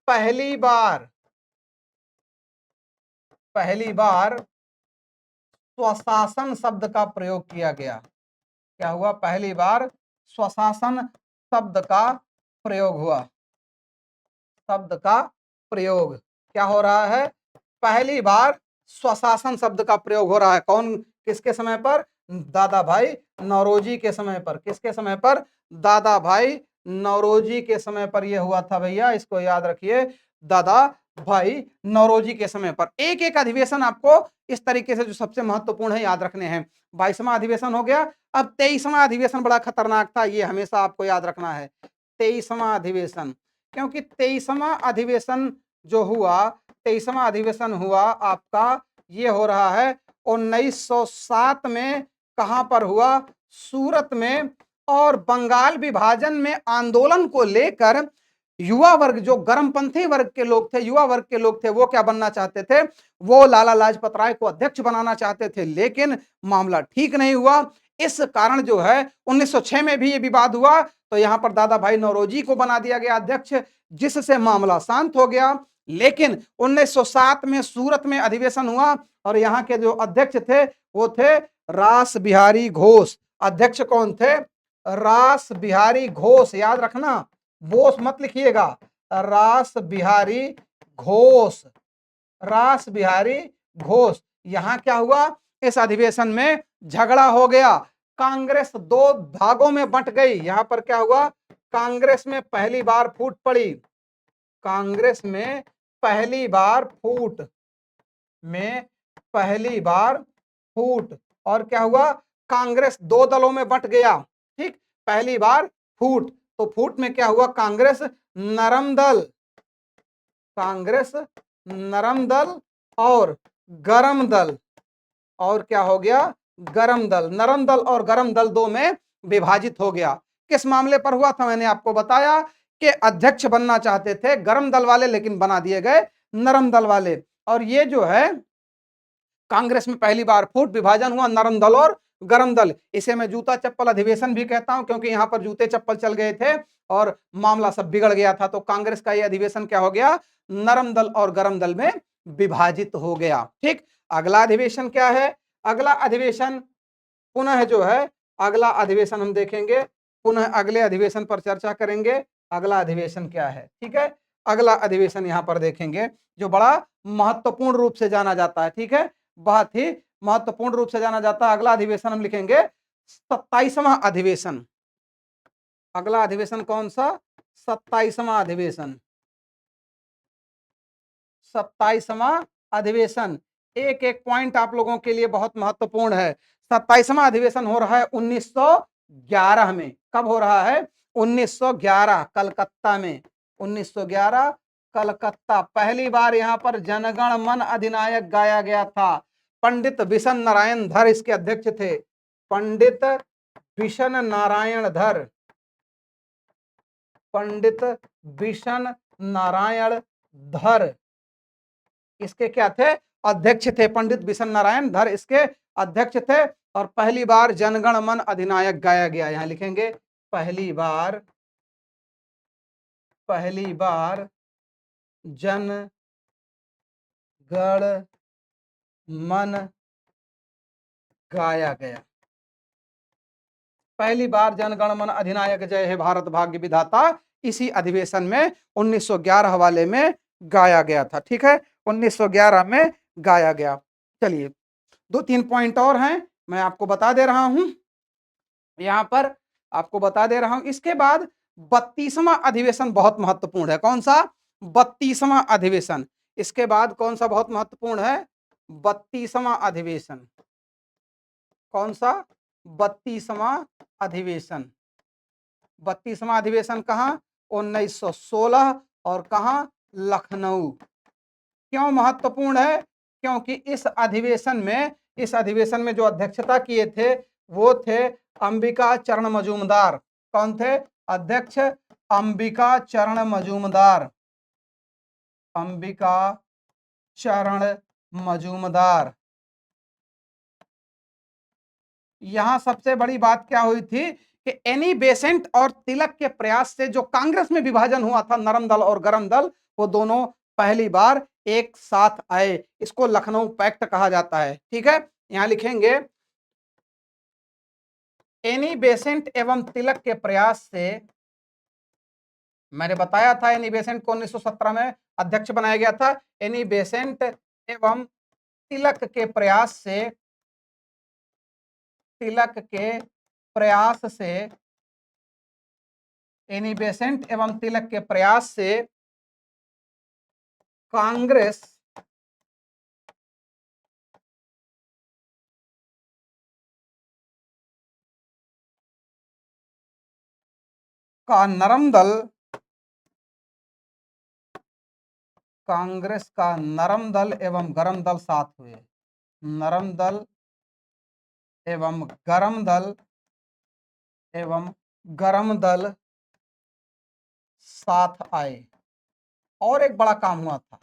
पहली बार स्वशासन शब्द का प्रयोग किया गया। क्या हुआ, पहली बार स्वशासन शब्द का प्रयोग हुआ, शब्द का प्रयोग क्या हो रहा है, पहली बार स्वशासन शब्द का प्रयोग हो रहा है। कौन, किसके समय पर? दादा भाई नौरोजी के समय पर। किसके समय पर? दादा भाई नौरोजी के समय पर यह हुआ था भैया, इसको याद रखिए, दादा भाई नौरोजी के समय पर। एक एक अधिवेशन आपको इस तरीके से जो सबसे महत्वपूर्ण है याद रखने हैं। 22वां अधिवेशन हो गया। अब 23वां अधिवेशन बड़ा खतरनाक था, ये हमेशा आपको याद रखना है। 23वां अधिवेशन, क्योंकि 23वां अधिवेशन जो हुआ, 23वां अधिवेशन हुआ आपका, ये हो रहा है 1907 में। कहां पर हुआ? सूरत में। और बंगाल विभाजन में आंदोलन को लेकर युवा वर्ग, जो गर्मपंथी वर्ग के लोग थे, युवा वर्ग के लोग थे, वो क्या बनना चाहते थे? वो लाला लाजपत राय को अध्यक्ष बनाना चाहते थे, लेकिन मामला ठीक नहीं हुआ। इस कारण जो है 1906 में भी ये विवाद हुआ, तो यहां पर दादा भाई नौरोजी को बना दिया गया अध्यक्ष, जिससे मामला शांत हो गया। लेकिन 1907 में सूरत में अधिवेशन हुआ और यहाँ के जो अध्यक्ष थे वो थे रास बिहारी घोष। अध्यक्ष कौन थे? रास बिहारी घोष, याद रखना, बोस मत लिखिएगा, रास बिहारी घोष। रास बिहारी घोष। यहां क्या हुआ? इस अधिवेशन में झगड़ा हो गया, कांग्रेस दो भागों में बंट गई। यहां पर क्या हुआ? कांग्रेस में पहली बार फूट पड़ी। कांग्रेस में पहली बार फूट, में पहली बार फूट। और क्या हुआ? कांग्रेस दो दलों में बंट गया। ठीक, पहली बार फूट। तो फूट में क्या हुआ? कांग्रेस नरम दल, कांग्रेस नरम दल और गरम दल, और क्या हो गया? गरम दल। नरम दल और गरम दल दो में विभाजित हो गया। किस मामले पर हुआ था? मैंने आपको बताया कि अध्यक्ष बनना चाहते थे गरम दल वाले, लेकिन बना दिए गए नरम दल वाले। और ये जो है कांग्रेस में पहली बार फूट, विभाजन हुआ नरम दल और गरम दल। इसे मैं जूता चप्पल अधिवेशन भी कहता हूं, क्योंकि यहां पर जूते चप्पल चल गए थे और मामला सब बिगड़ गया था। तो कांग्रेस का यह अधिवेशन क्या हो गया? नरम दल और गरम दल में विभाजित हो गया। ठीक, अगला अधिवेशन क्या है? अगला अधिवेशन पुनः जो है, अगला अधिवेशन हम देखेंगे, पुनः अगले अधिवेशन पर चर्चा करेंगे। अगला अधिवेशन क्या है? ठीक है, अगला अधिवेशन यहां पर देखेंगे जो बड़ा महत्वपूर्ण रूप से जाना जाता है। ठीक है, बहुत ही महत्वपूर्ण रूप से जाना जाता है। अगला अधिवेशन हम लिखेंगे 27वां अधिवेशन। अगला अधिवेशन कौन सा? 27वां अधिवेशन। 27वां अधिवेशन। एक एक पॉइंट आप लोगों के लिए बहुत महत्वपूर्ण है। 27वां अधिवेशन हो रहा है 1911 में। कब हो रहा है? 1911 कलकत्ता में। 1911 कलकत्ता। पहली बार यहां पर जनगण मन अधिनायक गाया गया था। पंडित बिशन नारायण धर इसके अध्यक्ष थे। पंडित बिशन नारायण धर, पंडित बिशन नारायण धर इसके क्या थे? अध्यक्ष थे। पंडित बिशन नारायण धर इसके अध्यक्ष थे। और पहली बार जनगण मन अधिनायक गाया गया। यहां लिखेंगे पहली बार, पहली बार जन गण मन गाया गया। पहली बार जनगण मन अधिनायक जय हे भारत भाग्य विधाता इसी अधिवेशन में 1911 वाले में गाया गया था। ठीक है, 1911 में गाया गया। चलिए, दो तीन पॉइंट और हैं, मैं आपको बता दे रहा हूं। यहां पर आपको बता दे रहा हूं। इसके बाद 32वां अधिवेशन बहुत महत्वपूर्ण है। कौन सा? 32वां अधिवेशन। इसके बाद कौन सा बहुत महत्वपूर्ण है? 32वां अधिवेशन। कौन सा? 32वां अधिवेशन। 32वां अधिवेशन कहां? 1916। और कहां? लखनऊ। क्यों महत्वपूर्ण है? क्योंकि इस अधिवेशन में जो अध्यक्षता किए थे वो थे अंबिका चरण मजूमदार। कौन थे? अध्यक्ष अंबिका चरण मजूमदार। अंबिका चरण मजूमदार। यहां सबसे बड़ी बात क्या हुई थी कि एनी बेसेंट और तिलक के प्रयास से जो कांग्रेस में विभाजन हुआ था, नरम दल और गरम दल, वो दोनों पहली बार एक साथ आए। इसको लखनऊ पैक्ट कहा जाता है। ठीक है, यहां लिखेंगे एनी बेसेंट एवं तिलक के प्रयास से, मैंने बताया था एनी बेसेंट को 1917 में अध्यक्ष बनाया गया था। एनी बेसेंट एवं तिलक के प्रयास से, तिलक के प्रयास से यानी बेसेंट एवं तिलक के प्रयास से कांग्रेस का नरम दल, कांग्रेस का नरम दल एवं गरम दल साथ हुए। नरम दल एवं गरम दल एवं गरम दल साथ आए। और एक बड़ा काम हुआ था,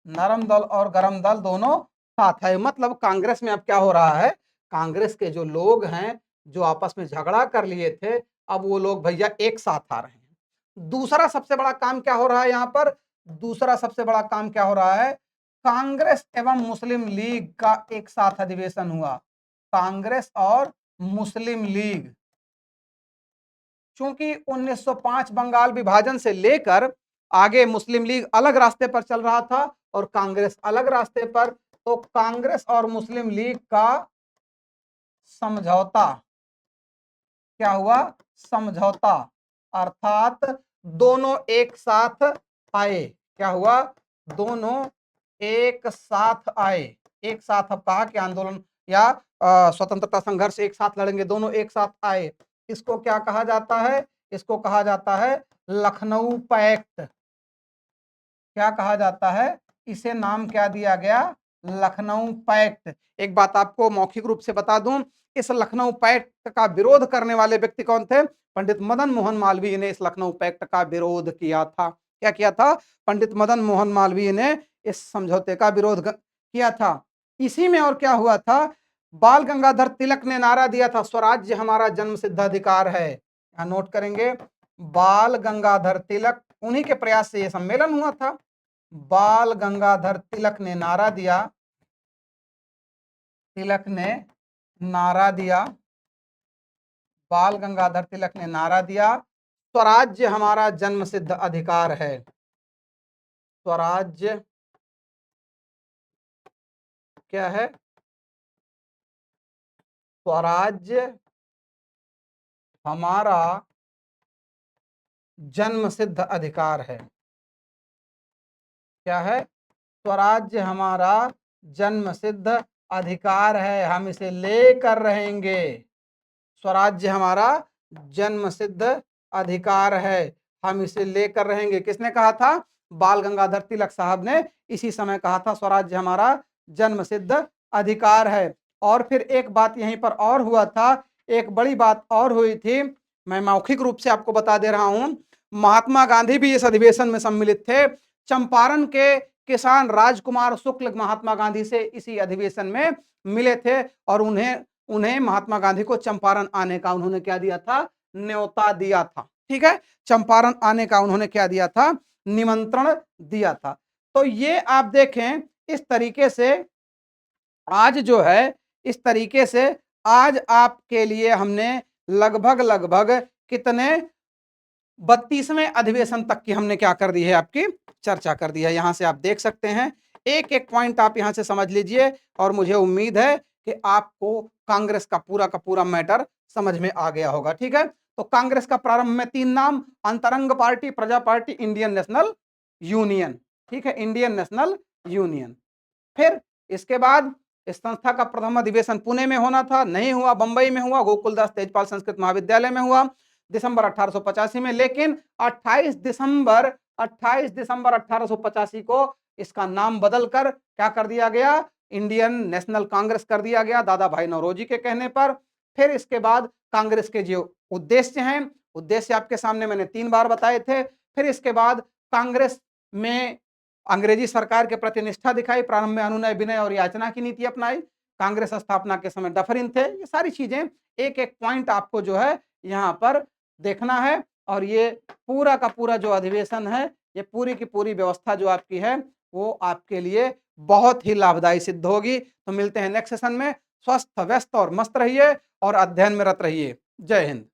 नरम दल और गरम दल दोनों साथ आए। मतलब कांग्रेस में अब क्या हो रहा है, कांग्रेस के जो लोग हैं जो आपस में झगड़ा कर लिए थे, अब वो लोग भैया एक साथ आ रहे हैं। दूसरा सबसे बड़ा काम क्या हो रहा है यहाँ पर, दूसरा सबसे बड़ा काम क्या हो रहा है, कांग्रेस एवं मुस्लिम लीग का एक साथ अधिवेशन हुआ। कांग्रेस और मुस्लिम लीग, चूंकि 1905 बंगाल विभाजन से लेकर आगे मुस्लिम लीग अलग रास्ते पर चल रहा था और कांग्रेस अलग रास्ते पर, तो कांग्रेस और मुस्लिम लीग का समझौता क्या हुआ, समझौता, अर्थात दोनों एक साथ आए। क्या हुआ, दोनों एक साथ आए। एक साथ, अब कहा कि आंदोलन या स्वतंत्रता संघर्ष एक साथ लड़ेंगे, दोनों एक साथ आए। इसको क्या कहा जाता है, इसको कहा जाता है लखनऊ पैक्ट। क्या कहा जाता है, इसे नाम क्या दिया गया, लखनऊ पैक्ट। एक बात आपको मौखिक रूप से बता दूं, इस लखनऊ पैक्ट का विरोध करने वाले व्यक्ति कौन थे, पंडित मदन मोहन मालवीय ने इस लखनऊ पैक्ट का विरोध किया था। क्या किया था, पंडित मदन मोहन मालवीय ने इस समझौते का विरोध किया था। इसी में और क्या हुआ था, बाल गंगाधर तिलक ने नारा दिया था, स्वराज्य हमारा जन्म सिद्ध अधिकार है। यहां नोट करेंगे, बाल गंगाधर तिलक, उन्हीं के प्रयास से यह सम्मेलन हुआ था। बाल गंगाधर तिलक ने नारा दिया, तिलक ने नारा दिया, बाल गंगाधर तिलक ने नारा दिया, स्वराज्य हमारा जन्म सिद्ध अधिकार है। स्वराज्य क्या है, स्वराज्य हमारा जन्म सिद्ध अधिकार है। क्या है, स्वराज्य हमारा जन्म सिद्ध अधिकार है, हम इसे लेकर रहेंगे। स्वराज्य हमारा जन्म सिद्ध अधिकार है, हम इसे लेकर रहेंगे। किसने कहा था, बाल गंगाधर तिलक साहब ने इसी समय कहा था, स्वराज्य हमारा जन्म सिद्ध अधिकार है। और फिर एक बात यहीं पर और हुआ था, एक बड़ी बात और हुई थी, मैं मौखिक रूप से आपको बता दे रहा हूं। महात्मा गांधी भी इस अधिवेशन में सम्मिलित थे। चंपारण के किसान राजकुमार शुक्ल महात्मा गांधी से इसी अधिवेशन में मिले थे और उन्हें उन्हें महात्मा गांधी को चंपारण आने का उन्होंने क्या दिया था, न्योता दिया था। ठीक है, चंपारण आने का उन्होंने क्या दिया था, निमंत्रण दिया था। तो ये आप देखें, इस तरीके से आज जो है, इस तरीके से आज आपके लिए हमने लगभग लगभग कितने 32वें अधिवेशन तक की हमने क्या कर दी है, आपकी चर्चा कर दी है। यहां से आप देख सकते हैं, एक एक पॉइंट आप यहां से समझ लीजिए और मुझे उम्मीद है कि आपको कांग्रेस का पूरा मैटर समझ में आ गया होगा। ठीक है, तो कांग्रेस का प्रारंभ में 3 नाम, अंतरंग पार्टी, प्रजा पार्टी, इंडियन नेशनल यूनियन। ठीक है, इंडियन नेशनल यूनियन। फिर इसके बाद इस संस्था का प्रथम अधिवेशन पुणे में होना था, नहीं हुआ, बंबई में हुआ, गोकुलदास तेजपाल संस्कृत महाविद्यालय में हुआ दिसंबर 1885 में। लेकिन 28 दिसंबर 1885 को इसका नाम बदलकर क्या कर दिया गया, इंडियन नेशनल कांग्रेस कर दिया गया, दादा भाई नौरोजी के कहने पर। फिर इसके बाद कांग्रेस के जो उद्देश्य हैं, उद्देश्य आपके सामने मैंने 3 बार बताए थे। फिर इसके बाद कांग्रेस में अंग्रेजी सरकार के प्रति निष्ठा दिखाई, प्रारंभ में अनुनय विनय और याचना की नीति अपनाई, कांग्रेस स्थापना के समय डफरिन थे। ये सारी चीजें एक एक पॉइंट आपको जो है यहाँ पर देखना है। और ये पूरा का पूरा जो अधिवेशन है, ये पूरी की पूरी व्यवस्था जो आपकी है, वो आपके लिए बहुत ही लाभदायी सिद्ध होगी। तो मिलते हैं नेक्स्ट सेशन में। स्वस्थ, व्यस्त और मस्त रहिए और अध्ययन में रत रहिए। जय हिंद।